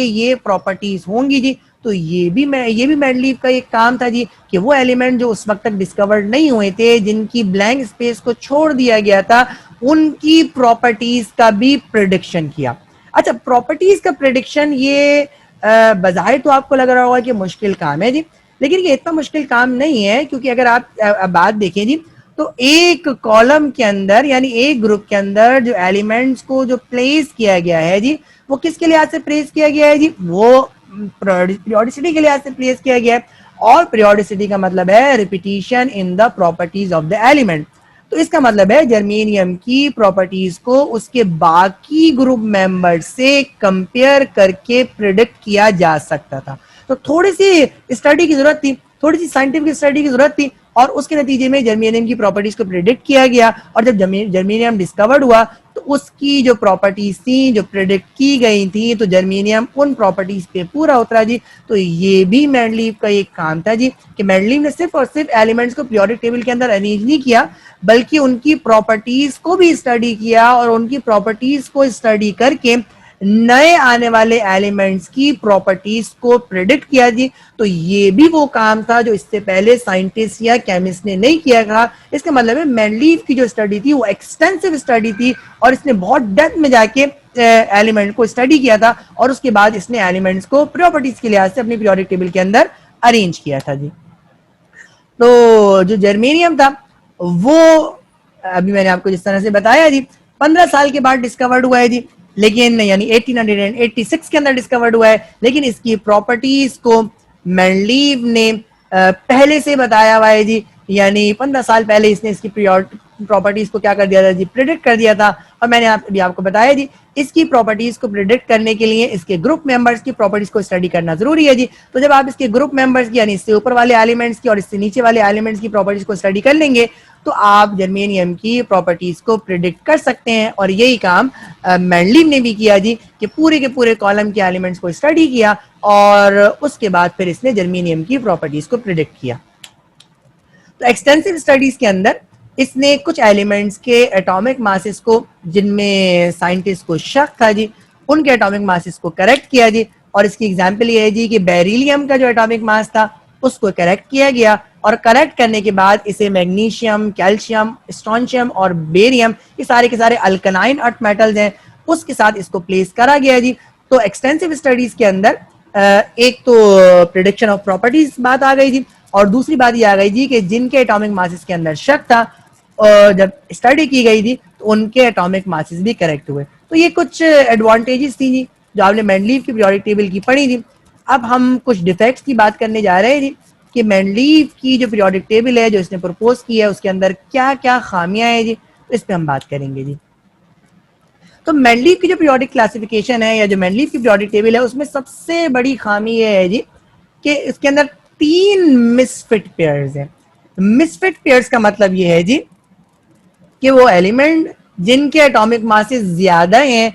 ये प्रॉपर्टीज होंगी जी। तो ये भी मेंडलीव का एक काम था जी कि वो एलिमेंट जो उस वक्त तक डिस्कवर्ड नहीं हुए थे, जिनकी ब्लैंक स्पेस को छोड़ दिया गया था, उनकी प्रॉपर्टीज का भी प्रेडिक्शन किया। अच्छा, प्रॉपर्टीज का प्रेडिक्शन ये बजाय तो आपको लग रहा होगा कि मुश्किल काम है जी, लेकिन ये इतना मुश्किल काम नहीं है, क्योंकि अगर आप बात देखें जी तो एक कॉलम के अंदर यानी एक ग्रुप के अंदर जो एलिमेंट्स को जो प्लेस किया गया है जी, वो किसके लिहाज से प्लेस किया गया है जी, वो पीरियोडिसिटी के लिहाज से प्लेस किया गया है, और पीरियोडिसिटी का मतलब है repetition in the properties of the element. तो इसका मतलब है जर्मेनियम की प्रॉपर्टीज को उसके बाकी ग्रुप मेंबर से कंपेयर करके प्रिडिक्ट किया जा सकता था। तो थोड़ी सी स्टडी की जरूरत थी, थोड़ी सी साइंटिफिक स्टडी की जरूरत थी, और उसके नतीजे में जर्मेनियम की प्रॉपर्टीज को प्रिडिक्ट किया गया, और जब जर्मेनियम डिस्कवर्ड हुआ तो उसकी जो प्रॉपर्टीज थी जो प्रिडिक्ट की गई थी, तो जर्मेनियम उन प्रॉपर्टीज पे पूरा उतरा जी। तो ये भी मेंडलीव का एक काम था जी कि मेंडलीव ने सिर्फ और सिर्फ एलिमेंट्स को पीरियोडिक टेबल के अंदर अरेंज नहीं किया, बल्कि उनकी प्रॉपर्टीज को भी स्टडी किया, और उनकी प्रॉपर्टीज को स्टडी करके नए आने वाले एलिमेंट्स की प्रॉपर्टीज को प्रेडिक्ट किया जी। तो ये भी वो काम था जो इससे पहले साइंटिस्ट या केमिस्ट ने नहीं किया था। इसका मतलब है मेंडलीव की जो स्टडी थी वो एक्सटेंसिव स्टडी थी, और इसने बहुत डेप्थ में जाके एलिमेंट को स्टडी किया था, और उसके बाद इसने एलिमेंट्स को प्रॉपर्टीज के लिहाज से अपनी पीरियोडिक टेबल के अंदर अरेंज किया था जी। तो जो जर्मेनियम था वो अभी मैंने आपको जिस तरह से बताया जी 15 साल के बाद डिस्कवर्ड हुआ है जी, लेकिन यानी 1886 के अंदर डिस्कवर्ड हुआ है, लेकिन इसकी प्रॉपर्टीज को मेंडलीव ने पहले से बताया हुआ है जी, यानी 15 साल पहले इसने इसकी प्रॉपर्टीज को क्या कर दिया था जी, प्रिडिक्ट कर दिया था। और मैंने अभी आपको बताया जी इसकी प्रॉपर्टीज को प्रिडिक्ट करने के लिए इसके ग्रुप मेंबर्स की प्रॉपर्टीज को स्टडी करना जरूरी है जी। तो जब आप इसके ग्रुप मेंबर्स की यानी इससे ऊपर वाले एलिमेंट्स की और इससे नीचे वाले एलिमेंट्स की प्रॉपर्टीज को स्टडी कर लेंगे तो आप जर्मेनियम की प्रॉपर्टीज को प्रिडिक्ट कर सकते हैं। और यही काम मेंडलीव ने भी किया जी कि पूरे के पूरे कॉलम के एलिमेंट्स को स्टडी किया, और उसके बाद फिर इसने जर्मेनियम की प्रॉपर्टीज को प्रिडिक्ट किया। तो एक्सटेंसिव स्टडीज के अंदर इसने कुछ एलिमेंट्स के एटॉमिक मासेस को, जिनमें साइंटिस्ट को शक था जी, उनके एटॉमिक मासेस को करेक्ट किया जी। और इसकी एग्जांपल ये है जी कि बेरिलियम का जो एटॉमिक मास था उसको करेक्ट किया गया, और करेक्ट करने के बाद इसे मैग्नीशियम, कैल्शियम, स्ट्रोंशियम और बेरियम, ये सारे के सारे अल्कलाइन अर्थ मेटल्स हैं, उसके साथ इसको प्लेस करा गया जी। तो एक्सटेंसिव स्टडीज के अंदर एक तो प्रिडिक्शन ऑफ प्रॉपर्टीज बात आ गई जी, और दूसरी बात ये आ गई जी कि जिनके एटॉमिक मासेस के अंदर शक था जब स्टडी की गई थी तो उनके एटॉमिक मासेस भी करेक्ट हुए। तो ये कुछ एडवांटेजेस थी जी जो आपने मेंडलीव की पीरियोडिक टेबल की पढ़ी थी। अब हम कुछ डिफेक्ट्स की बात करने जा रहे हैं जी कि मेंडलीव की जो पीरियोडिक टेबल है जो इसने प्रपोज की है उसके अंदर क्या क्या खामियां हैं जी, तो इस पे हम बात करेंगे जी। तो मेंडलीव की जो पीरियोडिक क्लासिफिकेशन है या जो मेंडलीव की पीरियोडिक टेबल है उसमें सबसे बड़ी खामी ये है जी कि इसके अंदर 3 मिसफिट पेयर्स हैं। मिसफिट पेयर्स का मतलब ये है जी कि वो एलिमेंट जिनके एटॉमिक मासेस ज्यादा हैं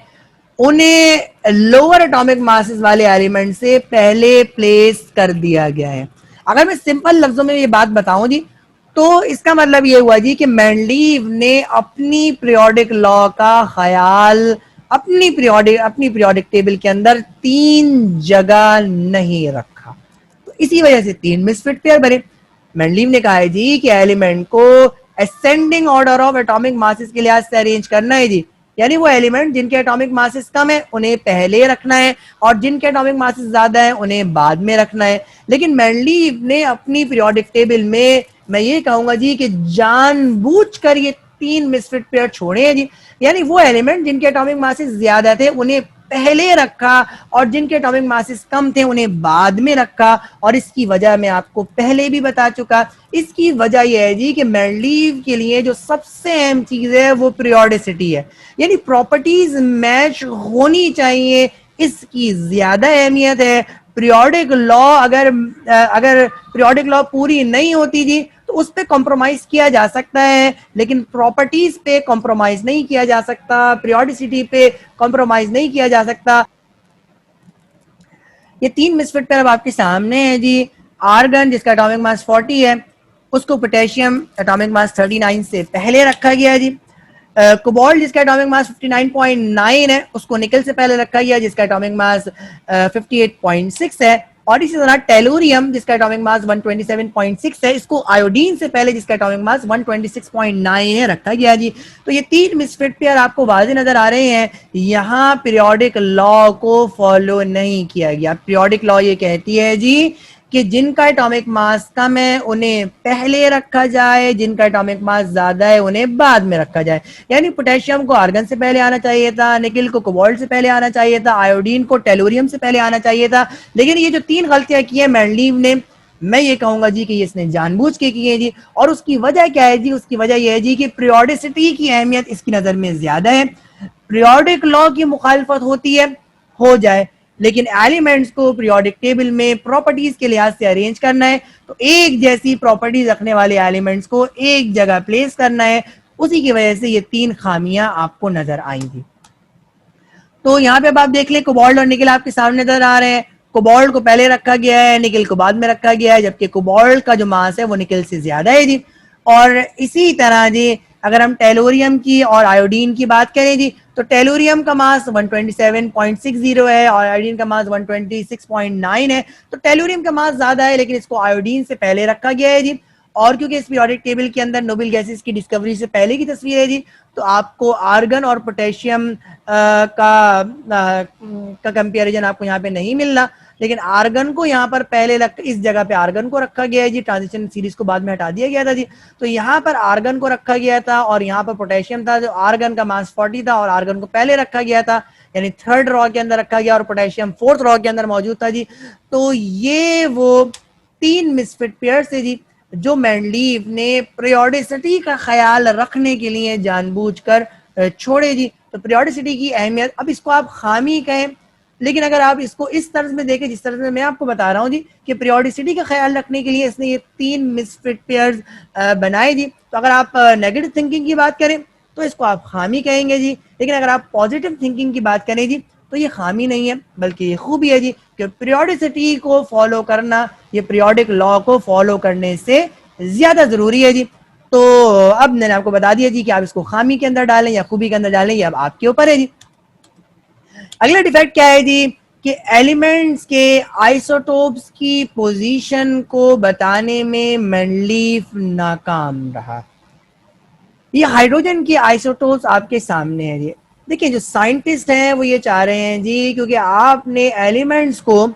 उन्हें लोअर एटॉमिक मासेस वाले एलिमेंट से पहले प्लेस कर दिया गया है। अगर मैं सिंपल लफ्जों में ये बात बताऊं जी तो इसका मतलब ये हुआ जी कि मेंडलीव ने अपनी पीरियोडिक लॉ का ख्याल अपनी पीरियोडिक टेबल के अंदर 3 जगह नहीं रखा, तो इसी वजह से 3 मिसफिट पेयर बने। मेंडलीव ने कहा है जी कि एलिमेंट को ascending order of atomic masses के लिहाज से अरेंज करना है जी, यानी वो एलिमेंट जिनके एटॉमिक मासेस कम है उन्हें पहले रखना है और जिनके एटॉमिक मासेस ज्यादा है उन्हें बाद में रखना है। लेकिन मेंडलीव ने अपनी पीरियोडिक टेबल में, मैं ये कहूंगा जी कि जानबूझकर ये 3 मिसफिट पेयर छोड़े हैं जी, यानी वो एलिमेंट जिनके एटॉमिक मासेस ज्यादा थे उन्हें पहले रखा और जिनके एटॉमिक मासेस कम थे उन्हें बाद में रखा। और इसकी वजह मैं आपको पहले भी बता चुका, इसकी वजह यह है जी कि मेंडलीव के लिए जो सबसे अहम चीज है वो पीरियोडिसिटी है, यानी प्रॉपर्टीज मैच होनी चाहिए, इसकी ज्यादा अहमियत है। पीरियोडिक लॉ अगर पीरियोडिक लॉ पूरी नहीं होती जी तो उस पे कॉम्प्रोमाइज किया जा सकता है, लेकिन प्रॉपर्टीज पे कॉम्प्रोमाइज नहीं किया जा सकता, पीरियोडिसिटी पे कॉम्प्रोमाइज नहीं किया जा सकता। ये 3 मिसफिट पेयर अब आपके सामने है जी। आर्गन जिसका एटॉमिक मास 40 है उसको पोटेशियम एटॉमिक मास 39 से पहले रखा गया है जी। कोबाल्ट जिसका एटॉमिक मास 59.9 है उसको निकल से पहले रखा गया जिसका एटॉमिक मास 58.6 है। और इसी तरह टेलुरियम जिसका एटॉमिक मास 127.6 है इसको आयोडीन से पहले जिसका एटॉमिक मास 126.9 है रखा गया जी। तो ये 3 मिसफिट पेयर आपको वाज़ेह नजर आ रहे हैं, यहाँ पीरियोडिक लॉ को फॉलो नहीं किया गया। पीरियोडिक लॉ ये कहती है जी कि जिनका एटॉमिक मास कम है उन्हें पहले रखा जाए, जिनका एटॉमिक मास ज्यादा है उन्हें बाद में रखा जाए। यानी पोटेशियम को आर्गन से पहले आना चाहिए था, निकिल को कोबाल्ट से पहले आना चाहिए था, आयोडीन को टेलुरियम से पहले आना चाहिए था। लेकिन ये जो 3 गलतियां की है मेंडलीव ने, मैं ये कहूंगा जी कि इसने जानबूझ के की है जी। और उसकी वजह क्या है जी? उसकी वजह यह है जी कि पीरियोडिसिटी की अहमियत इसकी नजर में ज्यादा है। पीरियोडिक लॉ की मुखालफत होती है, हो जाए, लेकिन एलिमेंट्स को पीरियोडिक टेबल में प्रॉपर्टीज के लिहाज से अरेंज करना है तो एक जैसी प्रॉपर्टीज रखने वाले एलिमेंट्स को एक जगह प्लेस करना है। उसी की वजह से ये 3 खामियां आपको नजर आई थी। तो यहाँ पे अब आप देख लें कोबाल्ट और निकल आपके सामने नजर आ रहे हैं। कोबाल्ट को पहले रखा गया है, निकल को बाद में रखा गया है, जबकि कोबाल्ट का जो मास है वो निकल से ज्यादा है जी। और इसी तरह जी अगर हम टेलुरियम की और आयोडीन की बात करें जी तो टेलुरियम का मास 127.60 है और आयोडीन का मास 126.9 है। तो टेलुरियम का मास ज्यादा है लेकिन इसको आयोडीन से पहले रखा गया है जी। और क्योंकि इस पीरियोडिक टेबल के अंदर नोबेल गैसेस की डिस्कवरी से पहले की तस्वीर है जी, तो आपको आर्गन और पोटेशियम का कंपैरिजन आपको यहाँ पे नहीं मिल रहा। लेकिन आर्गन को यहाँ पर पहले इस जगह पे आर्गन को रखा गया है जी, ट्रांजिशन सीरीज को बाद में हटा दिया गया था जी। तो यहाँ पर आर्गन को रखा गया था और यहाँ पर पोटेशियम था, जो आर्गन का मास 40 था और आर्गन को पहले रखा गया था, यानी 3rd रॉ के अंदर रखा गया और पोटेशियम 4th रॉ के अंदर मौजूद था जी। तो ये वो 3 मिसफिट पेयर से जी जो मेंडलीव ने पीरियोडिसिटी का ख्याल रखने के लिए जानबूझकर छोड़े जी। तो पीरियोडिसिटी की अहमियत, अब इसको आप खामी कहें, लेकिन अगर आप इसको इस तरह में देखें जिस तरह से मैं आपको बता रहा हूँ जी कि पीरियोडिसिटी का ख्याल रखने के लिए इसने ये 3 मिसफिट पेयर्स बनाए जी। तो अगर आप नेगेटिव थिंकिंग की बात करें तो इसको आप खामी कहेंगे जी, लेकिन अगर आप पॉजिटिव थिंकिंग की बात करें जी तो ये खामी नहीं है बल्कि ये खूबी है जी कि पीरियोडिसिटी को फॉलो करना ये पीरियोडिक लॉ को फॉलो करने से ज्यादा जरूरी है जी। तो अब मैंने आपको बता दिया जी कि आप इसको खामी के अंदर डालें या खूबी के अंदर डालें, ये अब आपके ऊपर है जी। अगला डिफेक्ट क्या है जी कि एलिमेंट्स के आइसोटोप्स की पोजीशन को बताने में मेंडलीव नाकाम रहा। ये हाइड्रोजन की आइसोटोप्स आपके सामने है जी। देखिए जो साइंटिस्ट हैं वो ये चाह रहे हैं जी, क्योंकि आपने एलिमेंट्स को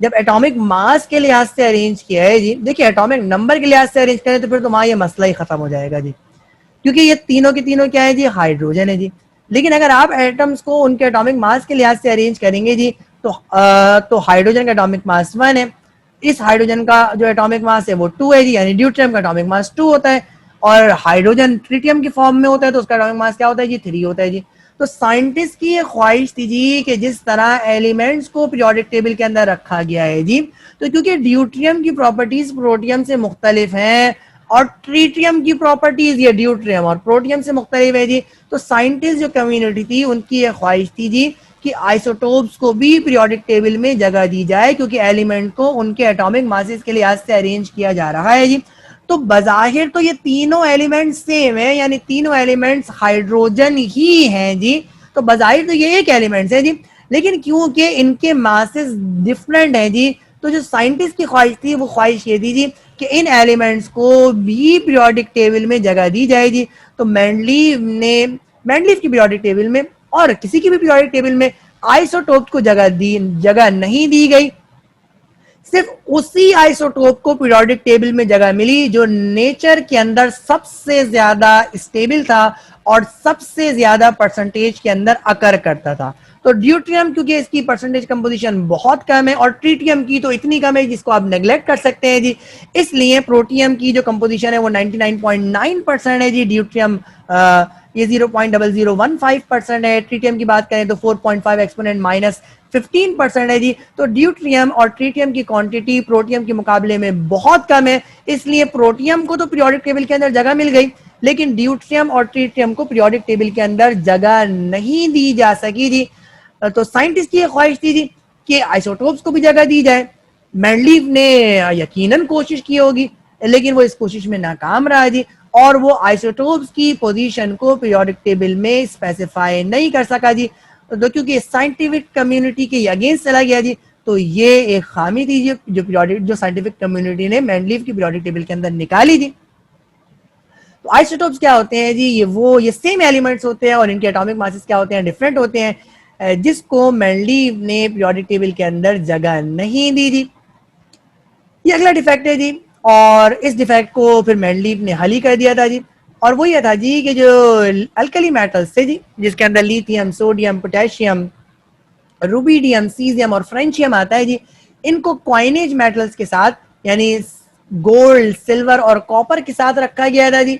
जब एटॉमिक मास के लिहाज से अरेंज किया है जी, देखिए एटॉमिक नंबर के लिहाज से अरेंज करें तो फिर तुम्हारा ये मसला ही खत्म हो जाएगा जी, क्योंकि ये तीनों के तीनों क्या है जी, हाइड्रोजन है जी। लेकिन अगर आप एटम्स को उनके एटॉमिक मास के लिहाज से अरेंज करेंगे जी तो हाइड्रोजन का एटॉमिक मास 1 है, इस हाइड्रोजन का जो एटॉमिक मास है वो 2 है जी, यानी ड्यूट्रियम का एटॉमिक मास 2 होता है और हाइड्रोजन ट्रिटियम की फॉर्म में होता है तो उसका एटॉमिक मास क्या होता है जी, 3 होता है जी। तो साइंटिस्ट की ये ख्वाहिश थी जी कि जिस तरह एलिमेंट्स को पीरियोडिक टेबल के अंदर रखा गया है जी, तो क्योंकि ड्यूट्रियम की प्रॉपर्टीज प्रोटियम से मुख्तलिफ हैं और ट्रीटियम की प्रॉपर्टीज ये ड्यूट्रियम और प्रोटियम से मुख्तलिफ है जी, तो साइंटिस्ट जो कम्युनिटी थी उनकी ये ख्वाहिश थी जी कि आइसोटोप्स को भी पीरियोडिक टेबल में जगह दी जाए, क्योंकि एलिमेंट को उनके एटॉमिक मासेस के लिहाज से अरेंज किया जा रहा है जी। तो बजाहिर तो ये तीनों एलिमेंट्स सेम है, यानी तीनों एलिमेंट्स हाइड्रोजन ही हैं जी। तो बजाहिर तो ये एक एलिमेंट्स है जी, लेकिन क्योंकि इनके मासेस डिफरेंट हैं जी, तो जो साइंटिस्ट की ख्वाहिश थी वो ख्वाहिश ये थी जी कि इन एलिमेंट्स को भी पीरियोडिक टेबल में जगह दी जाए जी। तो मेंडलीव की पीरियोडिक टेबल में और किसी की भी पीरियोडिक टेबल में आइसोटोप को जगह नहीं दी गई, सिर्फ उसी आइसोटोप को पीरियोडिक टेबल में जगह मिली जो नेचर के अंदर सबसे ज्यादा स्टेबल था और सबसे ज्यादा परसेंटेज के अंदर अकर करता था। तो ड्यूट्रियम क्योंकि इसकी परसेंटेज कंपोजिशन बहुत कम है और ट्रीटियम की तो इतनी कम है जिसको आप नेग्लेक्ट कर सकते हैं जी, इसलिए प्रोटियम की जो कंपोजिशन है वो 99.9% है जी, ड्यूट्रियम ये 0.0015% है, ट्रीटियम की बात करें तो 4.5 एक्सपोनेंट माइनस 15% है जी। तो ड्यूट्रियम और ट्रीटियम की क्वांटिटी प्रोटियम के मुकाबले में बहुत कम है, इसलिए प्रोटियम को तो पीरियोडिक टेबल के अंदर जगह मिल गई, लेकिन ड्यूट्रियम और ट्रीटियम को पीरियोडिक टेबल के अंदर जगह नहीं दी जा सकी जी। तो साइंटिस्ट की ख्वाहिश थी जी कि आइसोटोप्स को भी जगह दी जाए। मेंडलीव ने यकीनन कोशिश की होगी, लेकिन वो इस कोशिश में नाकाम रहा जी, और वो आइसोटोप्स की पोजीशन को पीरियोडिक टेबल में स्पेसिफाई नहीं कर सका जी। तो क्योंकि साइंटिफिक कम्युनिटी के अगेंस्ट चला गया जी, तो ये एक खामी थी जो साइंटिफिक कम्युनिटी ने मेंडलीव की पीरियोडिक टेबल के अंदर निकाली थी। तो आइसोटोप्स क्या होते हैं जी, ये सेम एलिमेंट्स होते हैं और इनके एटॉमिक मासेस क्या होते हैं, डिफरेंट होते हैं, जिसको मेंडलीव ने पीरियोडिक टेबल के अंदर जगह नहीं दी जी। ये अगला डिफेक्ट है जी, और इस डिफेक्ट को फिर मेंडलीव ने हल ही कर दिया था जी, और वो ये था जी कि जो अल्कली मेटल्स थे जी, जिसके अंदर lithium, sodium, potassium, rubidium, caesium और फ्रेंचियम आता है जी, इनको क्वाइनेज मेटल्स के साथ यानी गोल्ड, सिल्वर और कॉपर के साथ रखा गया था जी,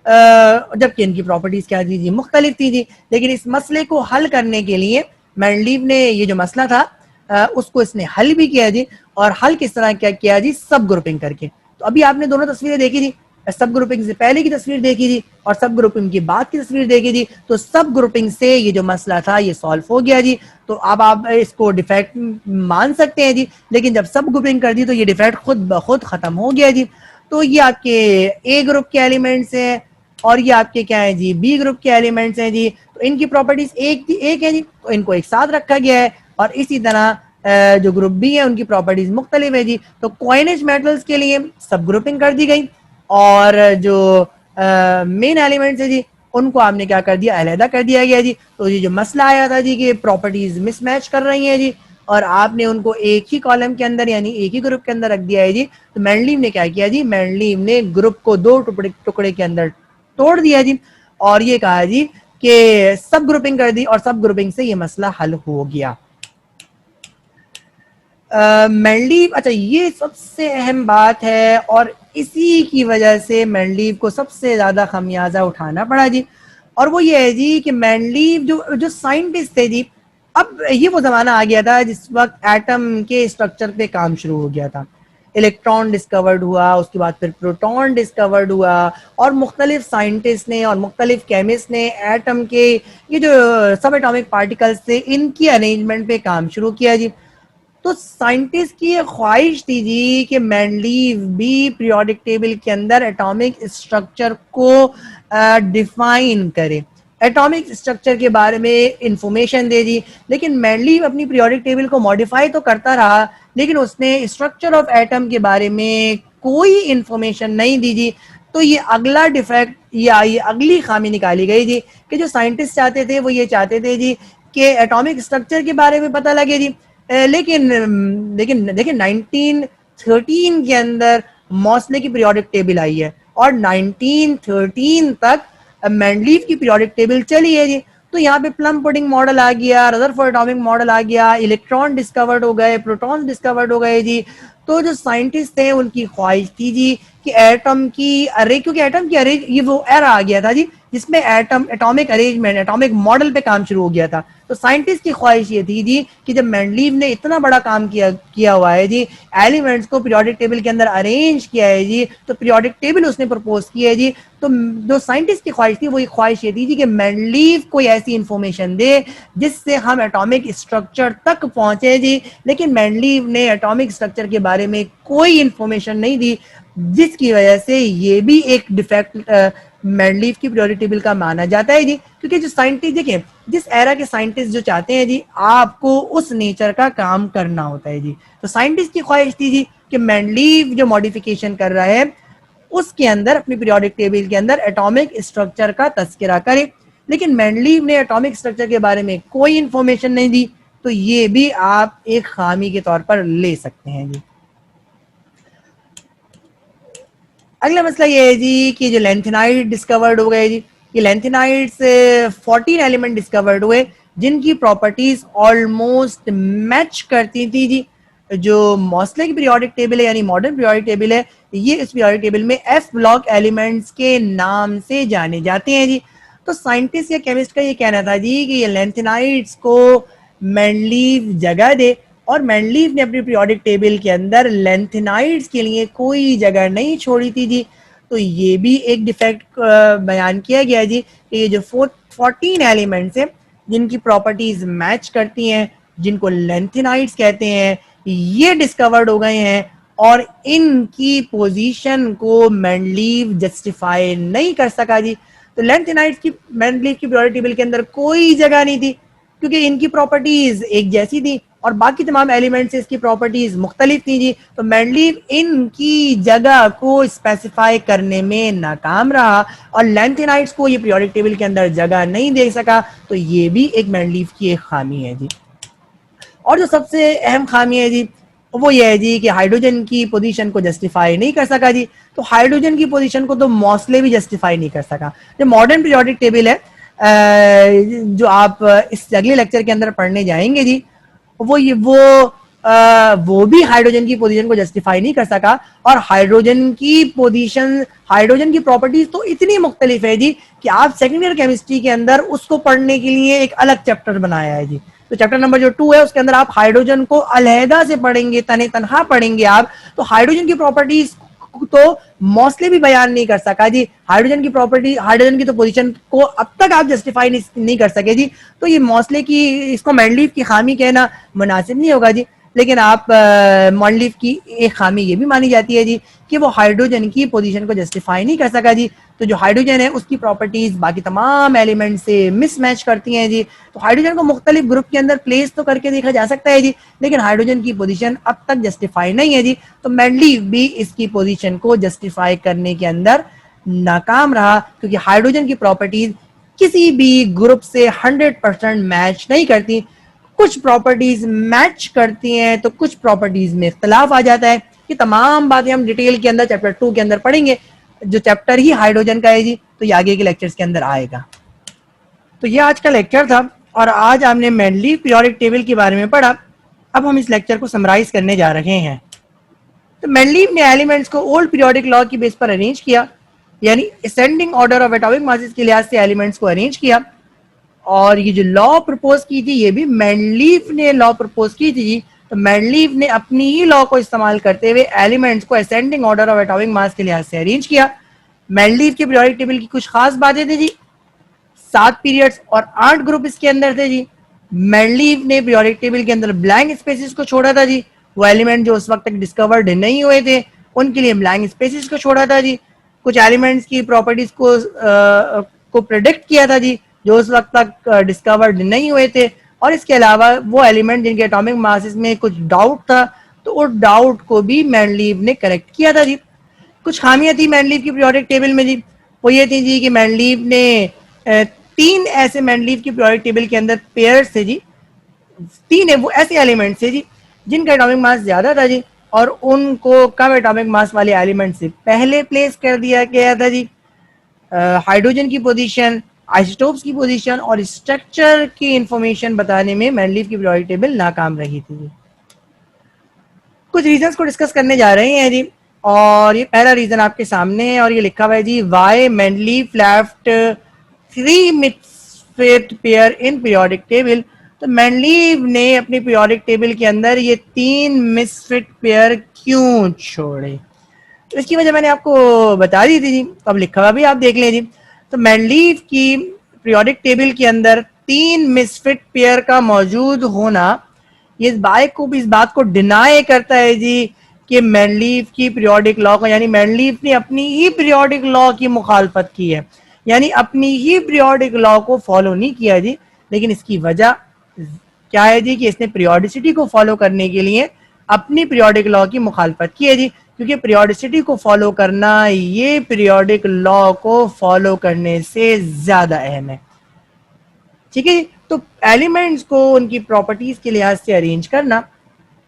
जबकि इनकी प्रॉपर्टीज क्या थी जी, मुख्तलिफ थी जी। लेकिन इस मसले को हल करने के लिए मेंडलीव ने ये जो मसला था उसको इसने हल भी किया जी, और हल किस तरह क्या किया जी, सब ग्रुपिंग करके। तो अभी आपने दोनों तस्वीरें देखी थी, सब ग्रुपिंग से पहले की तस्वीर देखी थी और सब ग्रुपिंग के बाद की तस्वीर देखी थी। तो सब ग्रुपिंग से ये जो मसला था ये सॉल्व हो गया जी। तो अब आप इसको डिफेक्ट मान सकते हैं जी, लेकिन जब सब ग्रुपिंग कर दी तो ये डिफेक्ट खुद ब खुद खत्म हो गया जी। तो ये आपके ए ग्रुप के एलिमेंट्स हैं और ये आपके क्या है जी, बी ग्रुप के एलिमेंट्स हैं जी। तो इनकी प्रॉपर्टीज एक है जी, तो इनको एक साथ रखा गया है, और इसी तरह जो ग्रुप बी है उनकी प्रॉपर्टीज मुख्तलिफ है जी। तो क्वाइनेज मेटल्स के लिए सब ग्रुपिंग कर दी गई, और जो मेन एलिमेंट्स है जी उनको आपने क्या कर दिया, अलहदा कर दिया गया जी। तो ये जो मसला आया था जी कि प्रॉपर्टीज मिसमैच कर रही हैं जी, और आपने उनको एक ही कॉलम के अंदर यानी एक ही ग्रुप के अंदर रख दिया है जी। तो मेंडलीव ने क्या किया जी, मेंडलीव ने ग्रुप को दो टुकड़े के अंदर तोड़ दिया जी, और ये कहा जी कि सब ग्रुपिंग कर दी, और सब ग्रुपिंग से ये मसला हल हो गया। मेंडलीव, अच्छा ये सबसे अहम बात है और इसी की वजह से मेंडलीव को सबसे ज्यादा खमियाजा उठाना पड़ा जी, और वो ये है जी कि मेंडलीव जो साइंटिस्ट थे जी, अब ये वो जमाना आ गया था जिस वक्त एटम के स्ट्रक्चर पे काम शुरू हो गया था। इलेक्ट्रॉन डिस्कवर्ड हुआ, उसके बाद फिर प्रोटॉन डिस्कवर्ड हुआ, और मुख्तलिफ साइंटिस्ट ने और मुख्तलिफ केमिस्ट ने एटम के ये जो सब एटॉमिक पार्टिकल्स थे इनकी अरेंजमेंट पे काम शुरू किया जी। तो साइंटिस्ट की ख्वाहिश थी जी कि मेंडलीव भी पीरियोडिक टेबल के अंदर एटॉमिक स्ट्रक्चर को डिफाइन करे, एटॉमिक स्ट्रक्चर के बारे में इंफॉर्मेशन दे दी। लेकिन मेंडलीव अपनी पीरियोडिक टेबल को मॉडिफाई तो करता रहा, लेकिन उसने स्ट्रक्चर ऑफ एटम के बारे में कोई इंफॉर्मेशन नहीं दी जी। तो ये अगला डिफेक्ट या ये अगली खामी निकाली गई जी कि जो साइंटिस्ट चाहते थे वो ये चाहते थे जी कि एटॉमिक स्ट्रक्चर के बारे में पता लगे जी, लेकिन लेकिन देखिए 1913 के अंदर मॉसले की पीरियोडिक टेबल आई है और 1913 तक मेंडलीव की पीरियोडिक टेबल चली है जी। तो यहाँ पे प्लम पुडिंग मॉडल आ गया, रदरफोर्ड एटॉमिक मॉडल आ गया, इलेक्ट्रॉन डिस्कवर्ड हो गए, प्रोटॉन डिस्कवर्ड हो गए जी। तो जो साइंटिस्ट थे उनकी ख्वाहिश थी जी कि एटम की अरे, क्योंकि एटम की अरे ये वो एरा आ गया था जी जिसमें atom atomic arrangement atomic model पे काम शुरू हो गया था। तो साइंटिस्ट की ख्वाहिश ये थी जी कि जब मेंडलीव ने इतना बड़ा काम किया हुआ है जी, एलिमेंट्स को पीरियोडिक टेबल के अंदर अरेंज किया है जी, तो पीरियोडिक टेबल उसने प्रपोज की है जी। तो जो साइंटिस्ट की ख्वाहिश थी वो ख्वाहिश ये थी जी कि मेंडलीव कोई ऐसी इंफॉर्मेशन दे जिससे हम एटॉमिक स्ट्रक्चर तक पहुंचे जी। लेकिन मेंडलीव ने एटॉमिक स्ट्रक्चर के बारे में कोई इंफॉर्मेशन नहीं दी, जिसकी वजह से ये भी एक डिफेक्ट मेंडलीव की पीरियोडिक टेबल का माना जाता है जी, क्योंकि जो साइंटिस्ट देखिए, जिस एरा के साइंटिस्ट जो चाहते हैं जी आपको उस नेचर का काम करना होता है जी, तो साइंटिस्ट की ख्वाहिश थी जी कि मेंडलीव जो मॉडिफिकेशन कर रहा है उसके अंदर अपनी पीरियोडिक टेबल के अंदर एटॉमिक स्ट्रक्चर का तस्करा करे, लेकिन मेंडलीव ने एटॉमिक स्ट्रक्चर के बारे में कोई इंफॉर्मेशन नहीं दी, तो ये भी आप एक खामी के तौर पर ले सकते हैं जी। अगला मसला ये है जी कि जो लेंथेनाइड डिस्कवर्ड हो गए जी, ये लेंथेनाइड से 14 एलिमेंट डिस्कवर्ड हुए जिनकी प्रॉपर्टीज ऑलमोस्ट मैच करती थी जी जो मॉसले की पीरियोडिक टेबल है यानी मॉडर्न पीरियोडिक टेबल है, ये इस पीरियोडिक टेबल में एफ ब्लॉक एलिमेंट्स के नाम से जाने जाते हैं जी। तो साइंटिस्ट या केमिस्ट का ये कहना था जी कि ये लेंथेनाइड्स को मेंडलीव जगह दे, और मेंडलीव ने अपनी पीरियोडिक टेबल के अंदर लेंथेनाइड्स के लिए कोई जगह नहीं छोड़ी थी जी। तो ये भी एक डिफेक्ट बयान किया गया जी कि ये जो 14 एलिमेंट्स हैं जिनकी प्रॉपर्टीज मैच करती हैं, जिनको लेंथेनाइड्स कहते हैं, ये डिस्कवर्ड हो गए हैं और इनकी पोजीशन को मेंडलीव जस्टिफाई नहीं कर सका जी। तो लेंथेनाइड्स की मेंडलीव की पीरियोडिक टेबल के अंदर कोई जगह नहीं थी क्योंकि इनकी प्रॉपर्टीज एक जैसी थी और बाकी तमाम एलिमेंट से इसकी प्रॉपर्टीज मुख्तलिफ थी जी। तो मेंडलीव इनकी जगह को स्पेसिफाई करने में नाकाम रहा और लेंथेनाइड्स को ये पीरियोडिक टेबल के अंदर जगह नहीं दे सका, तो ये भी एक मेंडलीव की एक खामी है जी। और जो सबसे अहम खामी है जी वो ये है जी कि हाइड्रोजन की पोजीशन को जस्टिफाई नहीं कर सका जी। तो हाइड्रोजन की पोजीशन को तो मॉसले भी जस्टिफाई नहीं कर सका। जो मॉडर्न पीरियोडिक टेबल है जो आप इस अगले लेक्चर के अंदर पढ़ने जाएंगे जी, वो भी हाइड्रोजन की पोजीशन को जस्टिफाई नहीं कर सका। और हाइड्रोजन की पोजीशन, हाइड्रोजन की प्रॉपर्टीज तो इतनी मुख्तलिफ है जी कि आप सेकेंड ईयर केमिस्ट्री के अंदर उसको पढ़ने के लिए एक अलग चैप्टर बनाया है जी। तो चैप्टर नंबर जो 2 है उसके अंदर आप हाइड्रोजन को अलहदा से पढ़ेंगे, तने तनहा पढ़ेंगे आप। तो हाइड्रोजन की प्रॉपर्टीज तो मॉसले भी बयान नहीं कर सका जी। हाइड्रोजन की प्रॉपर्टी, हाइड्रोजन की तो पोजीशन को अब तक आप जस्टिफाई नहीं कर सके जी। तो ये मॉसले की, इसको मेंडलीव की खामी कहना मुनासिब नहीं होगा जी। लेकिन आप मेंडलीव की एक खामी ये भी मानी जाती है जी कि वो हाइड्रोजन की पोजीशन को जस्टिफाई नहीं कर सका जी। तो जो हाइड्रोजन है उसकी प्रॉपर्टीज बाकी तमाम एलिमेंट से मिसमैच करती हैं जी। तो हाइड्रोजन को मुख्तलिफ ग्रुप के अंदर प्लेस तो करके देखा जा सकता है जी, लेकिन हाइड्रोजन की पोजीशन अब तक जस्टिफाई नहीं है जी। तो मेंडलीव भी इसकी पोजीशन को जस्टिफाई करने के अंदर नाकाम रहा क्योंकि हाइड्रोजन की प्रॉपर्टीज किसी भी ग्रुप से 100% मैच नहीं करती। कुछ प्रॉपर्टीज मैच करती हैं तो कुछ प्रॉपर्टीज में इख्तलाफ आ जाता है। ये तमाम बातें हम डिटेल के अंदर चैप्टर 2 के अंदर पढ़ेंगे, जो चैप्टर ही हाइड्रोजन का है जी। तो ये आगे के लेक्चर्स के अंदर आएगा। तो ये आज का लेक्चर था और आज हमने मेंडलीव पीरियोडिक टेबल के बारे में पढ़ा। अब हम इस लेक्चर को समराइज करने जा रहे हैं। तो मेंडलीव ने एलिमेंट्स को ओल्ड पीरियोडिक लॉ की बेस पर अरेंज किया, यानी ascending order of atomic masses के लिहाज से एलिमेंट्स को अरेंज किया। और ये जो लॉ प्रपोज की थी ये भी मेंडलीव ने लॉ प्रपोज की थी। तो मेंडलीव ने अपनी ही लॉ को इस्तेमाल करते हुए एलिमेंट्स को असेंडिंग ऑर्डर ऑफ एटॉमिक मास के लिहाज से अरेंज किया। मेंडलीव के पीरियोडिक टेबल की कुछ खास बातें थी जी, 7 पीरियड्स और 8 ग्रुप इसके अंदर थे जी। मेंडलीव ने पीरियोडिक टेबल के अंदर ब्लैंक स्पेसेस को छोड़ा था जी। वो एलिमेंट जो उस वक्त तक डिस्कवर्ड नहीं हुए थे उनके लिए ब्लैंक स्पेसेस को छोड़ा था जी। कुछ एलिमेंट्स की प्रॉपर्टीज को प्रेडिक्ट किया था जी जो उस वक्त तक डिस्कवर्ड नहीं हुए थे। और इसके अलावा वो एलिमेंट जिनके एटॉमिक मासेस में कुछ डाउट था तो उस डाउट को भी मेंडलीव ने करेक्ट किया था जी। कुछ खामियां थी मेंडलीव की पीरियोडिक टेबल में जी, वो ये थी जी कि मेंडलीव ने 3 ऐसे मेंडलीव की पीरियोडिक टेबल के अंदर पेयर्स थे जी, 3 है वो ऐसे एलिमेंट्स थे जी जिनका एटॉमिक मास ज्यादा था जी और उनको कम एटॉमिक मास वाले एलिमेंट से पहले प्लेस कर दिया गया था जी। हाइड्रोजन की पोजीशन, आइसोटोप्स की पोजीशन और स्ट्रक्चर की इंफॉर्मेशन बताने में मेंडलीव की पीरियोडिक टेबल नाकाम रही थी जी। कुछ रीजंस को डिस्कस करने जा रहे हैं जी और ये पहला रीजन आपके सामने है और ये लिखा हुआ है जी, why Mendeleev left 3 misfit pair in periodic table. तो मेंडलीव ने अपनी पीरियोडिक टेबल के अंदर ये 3 मिसफिट पेयर क्यों छोड़े, तो इसकी वजह मैंने आपको बता दी थी जी। तो अब लिखा हुआ भी आप देख लें जी। तो मेंडलीव की पीरियोडिक टेबल के अंदर 3 मिसफिट पेयर का मौजूद होना ये इस बात को डिनाई करता है जी कि मेंडलीव की पीरियोडिक लॉ को, यानी मेंडलीव ने अपनी ही पीरियोडिक लॉ की मुखालफत की है, यानी अपनी ही पीरियोडिक लॉ को फॉलो नहीं किया जी। लेकिन इसकी वजह क्या है जी कि इसने पीरियोडिसिटी को फॉलो करने के लिए अपनी पीरियोडिक लॉ की मुखालफत की है जी, क्योंकि पीरियोडिसिटी को फॉलो करना ये पीरियोडिक लॉ को फॉलो करने से ज्यादा अहम है। ठीक है, तो एलिमेंट्स को उनकी प्रॉपर्टीज के लिहाज से अरेंज करना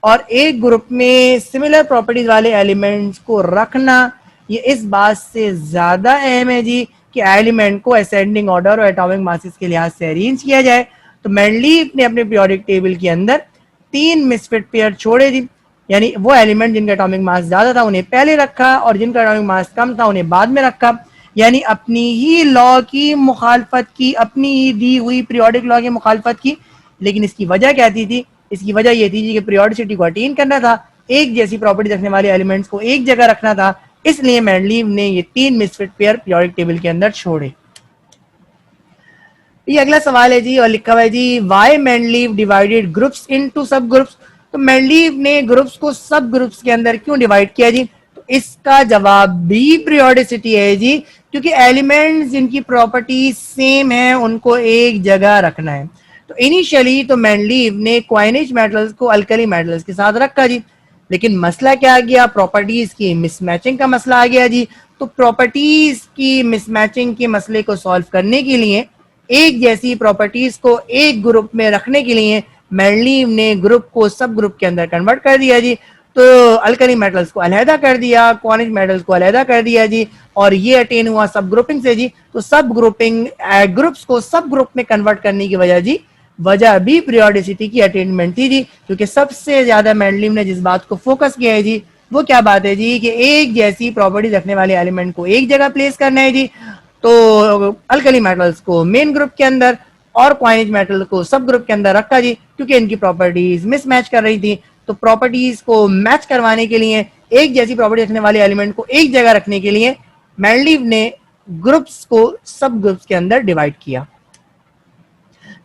और एक ग्रुप में सिमिलर प्रॉपर्टीज वाले एलिमेंट्स को रखना, ये इस बात से ज्यादा अहम है जी कि एलिमेंट को असेंडिंग ऑर्डर और एटॉमिक मासेस के लिहाज से अरेंज किया जाए। तो मेंडलीव ने अपने पीरियोडिक टेबल के अंदर 3 मिसफिट पेयर छोड़े जी, यानी वो एलिमेंट जिनका एटॉमिक मास ज्यादा था उन्हें पहले रखा और जिनका एटॉमिक मास कम था उन्हें बाद में रखा, यानी अपनी ही लॉ की मुखालफत की, अपनी ही दी हुई पीरियोडिक लॉ की मुखालफत की। लेकिन इसकी वजह क्या थी? इसकी वजह ये थी कि पीरियोडिसिटी को अटेन करना था, एक जैसी प्रॉपर्टी रखने वाले एलिमेंट्स को एक जगह रखना था, इसलिए मेंडलीव ने ये 3 मिसफिट पेयर पीरियोडिक टेबल के अंदर छोड़े। ये अगला सवाल है जी और लिखा हुआ है जी why Mendeleev divided groups into sub groups. तो मेंडलीव ने ग्रुप्स को सब ग्रुप्स के अंदर क्यों डिवाइड किया जी? तो इसका जवाब भी पीरियोडिसिटी है जी, क्योंकि एलिमेंट्स जिनकी प्रॉपर्टी सेम है उनको एक जगह रखना है। तो इनिशियली तो मेंडलीव ने क्वाइनेज मेटल्स को अल्कली मेटल्स के साथ रखा जी, लेकिन मसला क्या आ गया? प्रॉपर्टीज की मिसमैचिंग का मसला आ गया जी। तो प्रॉपर्टीज की मिसमैचिंग के मसले को सॉल्व करने के लिए, एक जैसी प्रॉपर्टीज को एक ग्रुप में रखने के लिए मेंडलीव ने ग्रुप को सब ग्रुप के अंदर कन्वर्ट कर दिया जी। तो अल्कली मेटल्स को अलहदा कर दिया, क्वानिज मेटल्स को अलहदा कर दिया जी, और ये अटेन हुआ सब ग्रुपिंग से जी। तो सब ग्रुपिंग ग्रुप्स को सब ग्रुप में कन्वर्ट करने की वजह जी, वजह भी पीरियोडिसिटी की अटेनमेंट थी जी, क्योंकि सबसे ज्यादा मेंडलीव ने जिस बात को फोकस किया है जी वो क्या बात है जी कि एक जैसी प्रॉपर्टी रखने वाले एलिमेंट को एक जगह प्लेस करना है जी। तो अल्कली मेटल्स को मेन ग्रुप के अंदर और क्वाइनेज मेटल को सब ग्रुप के अंदर रखा जी, क्योंकि इनकी प्रॉपर्टीज मिसमैच कर रही थी। तो प्रॉपर्टीज को मैच करवाने के लिए, एक जैसी प्रॉपर्टी रखने वाले एलिमेंट को एक जगह रखने के लिए मेंडलीव ने ग्रुप्स को सब ग्रुप्स के अंदर डिवाइड किया।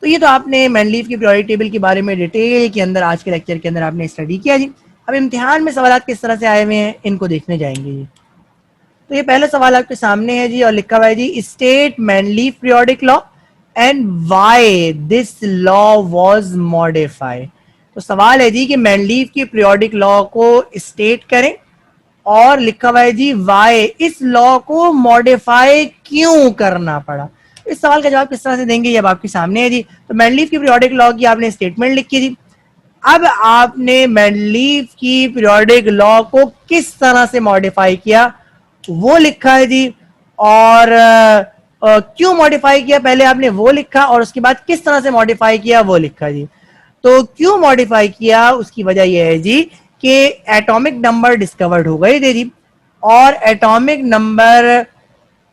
तो ये तो आपने मेंडलीव की पीरियोडिक टेबल के बारे में डिटेल के अंदर आज के लेक्चर के अंदर आपने स्टडी किया जी। अब इम्तिहान में सवाल किस तरह से आए हुए हैं इनको देखने जाएंगे जी। तो ये पहला सवाल आपके सामने है जी और लिखा हुआ है जी state Mendeleev periodic law and why this law was modified. तो सवाल है जी कि मेंडलीव की पीरियोडिक लॉ को स्टेट करें और लिखा हुआ है जी वाई, इस लॉ को मॉडिफाई क्यों करना पड़ा। इस सवाल का जवाब किस तरह से देंगे ये अब आपके सामने है जी। तो मेंडलीव की पीरियोडिक लॉ की आपने स्टेटमेंट लिखी जी। अब आपने मेंडलीव की पीरियोडिक लॉ को किस तरह से मॉडिफाई किया वो लिखा है जी, और क्यों मॉडिफाई किया पहले आपने वो लिखा, और उसके बाद किस तरह से मॉडिफाई किया वो लिखा जी। तो क्यों मॉडिफाई किया उसकी वजह यह है जी कि एटॉमिक नंबर डिस्कवर्ड हो गए थे जी, और एटॉमिक नंबर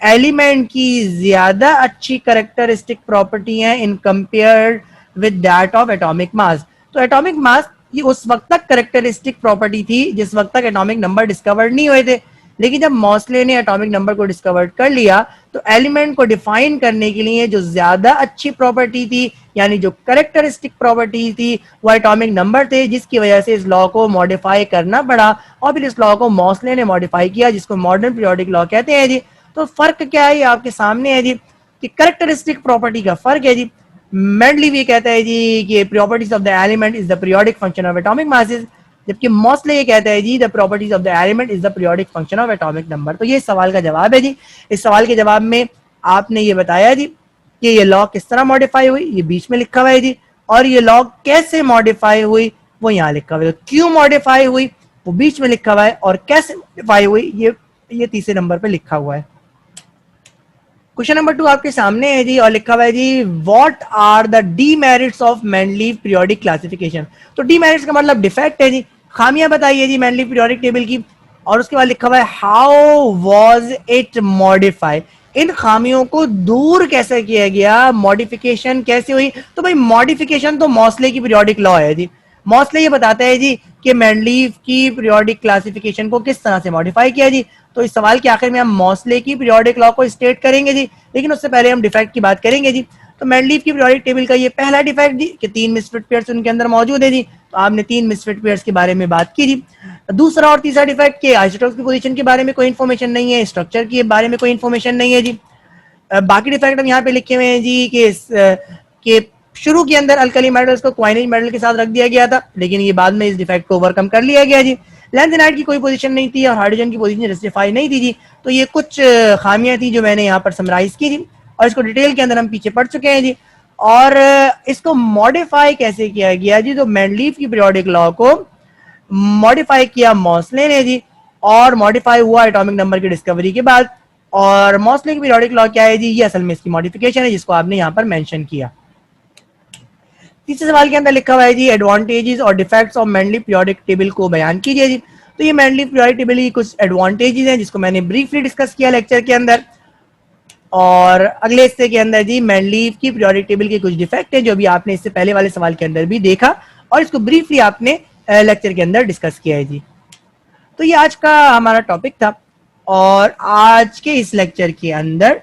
एलिमेंट की ज्यादा अच्छी कैरेक्टरिस्टिक प्रॉपर्टी है in compared with that of atomic mass. तो एटॉमिक मास ये उस वक्त तक कैरेक्टरिस्टिक प्रॉपर्टी थी जिस वक्त तक एटॉमिक नंबर डिस्कवर्ड नहीं हुए थे, लेकिन जब मॉसले ने एटॉमिक नंबर को डिस्कवर कर लिया तो एलिमेंट को डिफाइन करने के लिए जो ज्यादा अच्छी प्रॉपर्टी थी, यानी जो कैरेक्टरिस्टिक प्रॉपर्टी थी, वो एटॉमिक नंबर थे, जिसकी वजह से इस लॉ को मॉडिफाई करना पड़ा और फिर इस लॉ को मॉसले ने मॉडिफाई किया, जिसको मॉडर्न पीरियोडिक लॉ कहते हैं जी। तो फर्क क्या है ये आपके सामने है जी कि कैरेक्टरिस्टिक प्रॉपर्टी का फर्क है जी। मेंडलीव ये कहता है जी कि properties of the element is the periodic function of atomic masses, जबकि मॉसले ये कहता है जी the properties of the element is the periodic function of atomic number. तो ये सवाल का जवाब है जी। इस सवाल के जवाब में आपने ये बताया जी कि ये लॉ किस तरह मॉडिफाई हुई, ये बीच में लिखा हुआ है जी, और ये लॉ कैसे मॉडिफाई हुई वो यहाँ लिखा हुआ है। क्यों मॉडिफाई हुई वो बीच में लिखा हुआ है, और कैसे मॉडिफाई हुई ये तीसरे नंबर पे लिखा हुआ है। क्वेश्चन नंबर 2 आपके सामने है जी और लिखा हुआ है जी what are the demerits of Mendeleev periodic classification. तो डीमेरिट्स का मतलब डिफेक्ट है जी, खामियां बताइए जी मेंडलीव पीरियोडिक टेबल की, और उसके बाद लिखा हुआ है हाउ वाज इट मॉडिफाई, इन खामियों को दूर कैसे किया गया, मॉडिफिकेशन कैसे हुई। तो भाई मॉडिफिकेशन तो मॉसले की पीरियोडिक लॉ है जी, मॉसले ये बताता है जी कि मेंडलीव की पीरियोडिक क्लासिफिकेशन को किस तरह से मॉडिफाई किया जी। तो इस सवाल के आखिर में हम मॉसले की पीरियोडिक लॉ को स्टेट करेंगे जी, लेकिन उससे पहले हम डिफेक्ट की बात करेंगे जी। तो मेंडलीव की पीरियोडिक टेबल का ये पहला डिफेक्ट जी कि 3 मिसफिट पेयर्स उनके अंदर मौजूद है जी। तो आपने 3 मिसफिट पेयर्स के बारे में बात की जी। दूसरा और तीसरा डिफेक्ट कि आइसोटोप्स की पोजीशन के बारे में कोई इन्फॉर्मेशन नहीं है, स्ट्रक्चर के बारे में कोई इन्फॉर्मेशन नहीं है जी। बाकी डिफेक्ट हम यहाँ पे लिखे हुए हैं जी कि शुरू के अंदर अल्कली मेटल्स को क्वाइनेज मेटल के साथ रख दिया गया था, लेकिन ये बाद में इस डिफेक्ट को ओवरकम कर लिया गया जी। लैंथेनाइट की कोई पोजीशन नहीं थी और हाइड्रोजन की पोजीशन जस्टिफाई नहीं थी जी। तो ये कुछ खामियां थी जो मैंने यहाँ पर समराइज की थी और इसको डिटेल के अंदर हम पीछे पढ़ चुके हैं जी। और इसको मॉडिफाई कैसे किया गया जी, तो मेंडलीव की पीरियोडिक लॉ को मॉडिफाई किया मॉसले ने जी, और मॉडिफाई हुआ एटॉमिक नंबर की डिस्कवरी के बाद। और मॉसले की पीरियोडिक लॉ क्या है जी, ये असल में इसकी मॉडिफिकेशन है जिसको आपने यहाँ पर मेंशन किया। तीसरे सवाल के अंदर लिखा हुआ है जी एडवांटेजेस और defects of Mendeleev periodic table को बयान कीजिए जी। तो ये मेंडलीव पीरियोडिक टेबल की कुछ एडवांटेजेस हैं जिसको मैंने ब्रीफली डिस्कस किया लेक्चर के अंदर, और अगले हिस्से के अंदर जी मेंडलीव की पीरियोडिक टेबल के कुछ डिफेक्ट हैं जो भी आपने इससे पहले वाले सवाल के अंदर भी देखा और इसको ब्रीफली आपने लेक्चर के अंदर डिस्कस किया है जी। तो ये आज का हमारा टॉपिक था और आज के इस लेक्चर के अंदर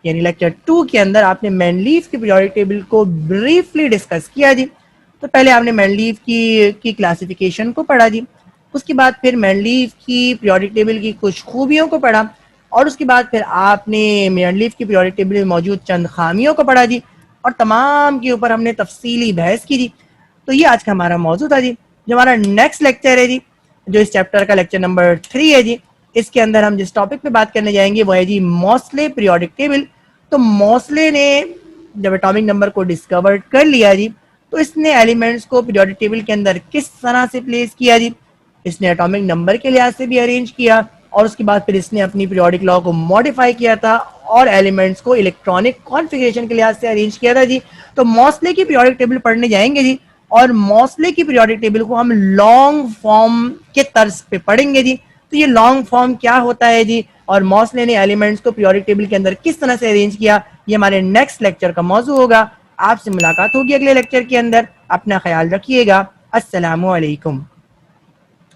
यानी लेक्चर 2 के अंदर आपने मेंडलीव की पीरियोडिक टेबल को ब्रीफली डिस्कस किया जी। तो पहले आपने मेंडलीव की क्लासिफिकेशन को पढ़ा जी, उसके बाद फिर मेंडलीव की पीरियोडिक टेबल की कुछ खूबियों को पढ़ा और उसके बाद फिर आपने मेंडलीव की पीरियोडिक टेबल में मौजूद चंद खामियों को पढ़ा जी और तमाम के ऊपर हमने तफसीली बहस की जी। तो ये आज का हमारा मौजू था जी। जो हमारा नेक्स्ट लेक्चर है जी, जो इस चैप्टर का लेक्चर नंबर 3 है जी, इसके अंदर हम जिस टॉपिक पे बात करने जाएंगे वो है जी मॉसले पीरियोडिक टेबल। तो मॉसले ने जब एटॉमिक नंबर को डिस्कवर कर लिया जी, तो इसने एलिमेंट्स को पीरियोडिक टेबल के अंदर किस तरह से प्लेस किया जी, इसने एटॉमिक नंबर के लिहाज से भी अरेंज किया और उसके बाद फिर इसने अपनी पीरियोडिक लॉ को मॉडिफाई किया था और एलिमेंट्स को इलेक्ट्रॉनिक कॉन्फ़िगरेशन के लिहाज से अरेंज किया था जी। तो मॉसले की पीरियोडिक टेबल पढ़ने जाएंगे जी और मॉसले की पीरियोडिक टेबल को हम लॉन्ग फॉर्म के तर्ज पे पढ़ेंगे जी। तो ये लॉन्ग फॉर्म क्या होता है जी और मॉसले ने एलिमेंट्स को पीरियोडिक टेबल के अंदर किस तरह से अरेंज किया, ये हमारे नेक्स्ट लेक्चर का मौजू होगा। आपसे मुलाकात होगी अगले लेक्चर के अंदर। अपना ख्याल रखिएगा। अस्सलामु अलैकुम।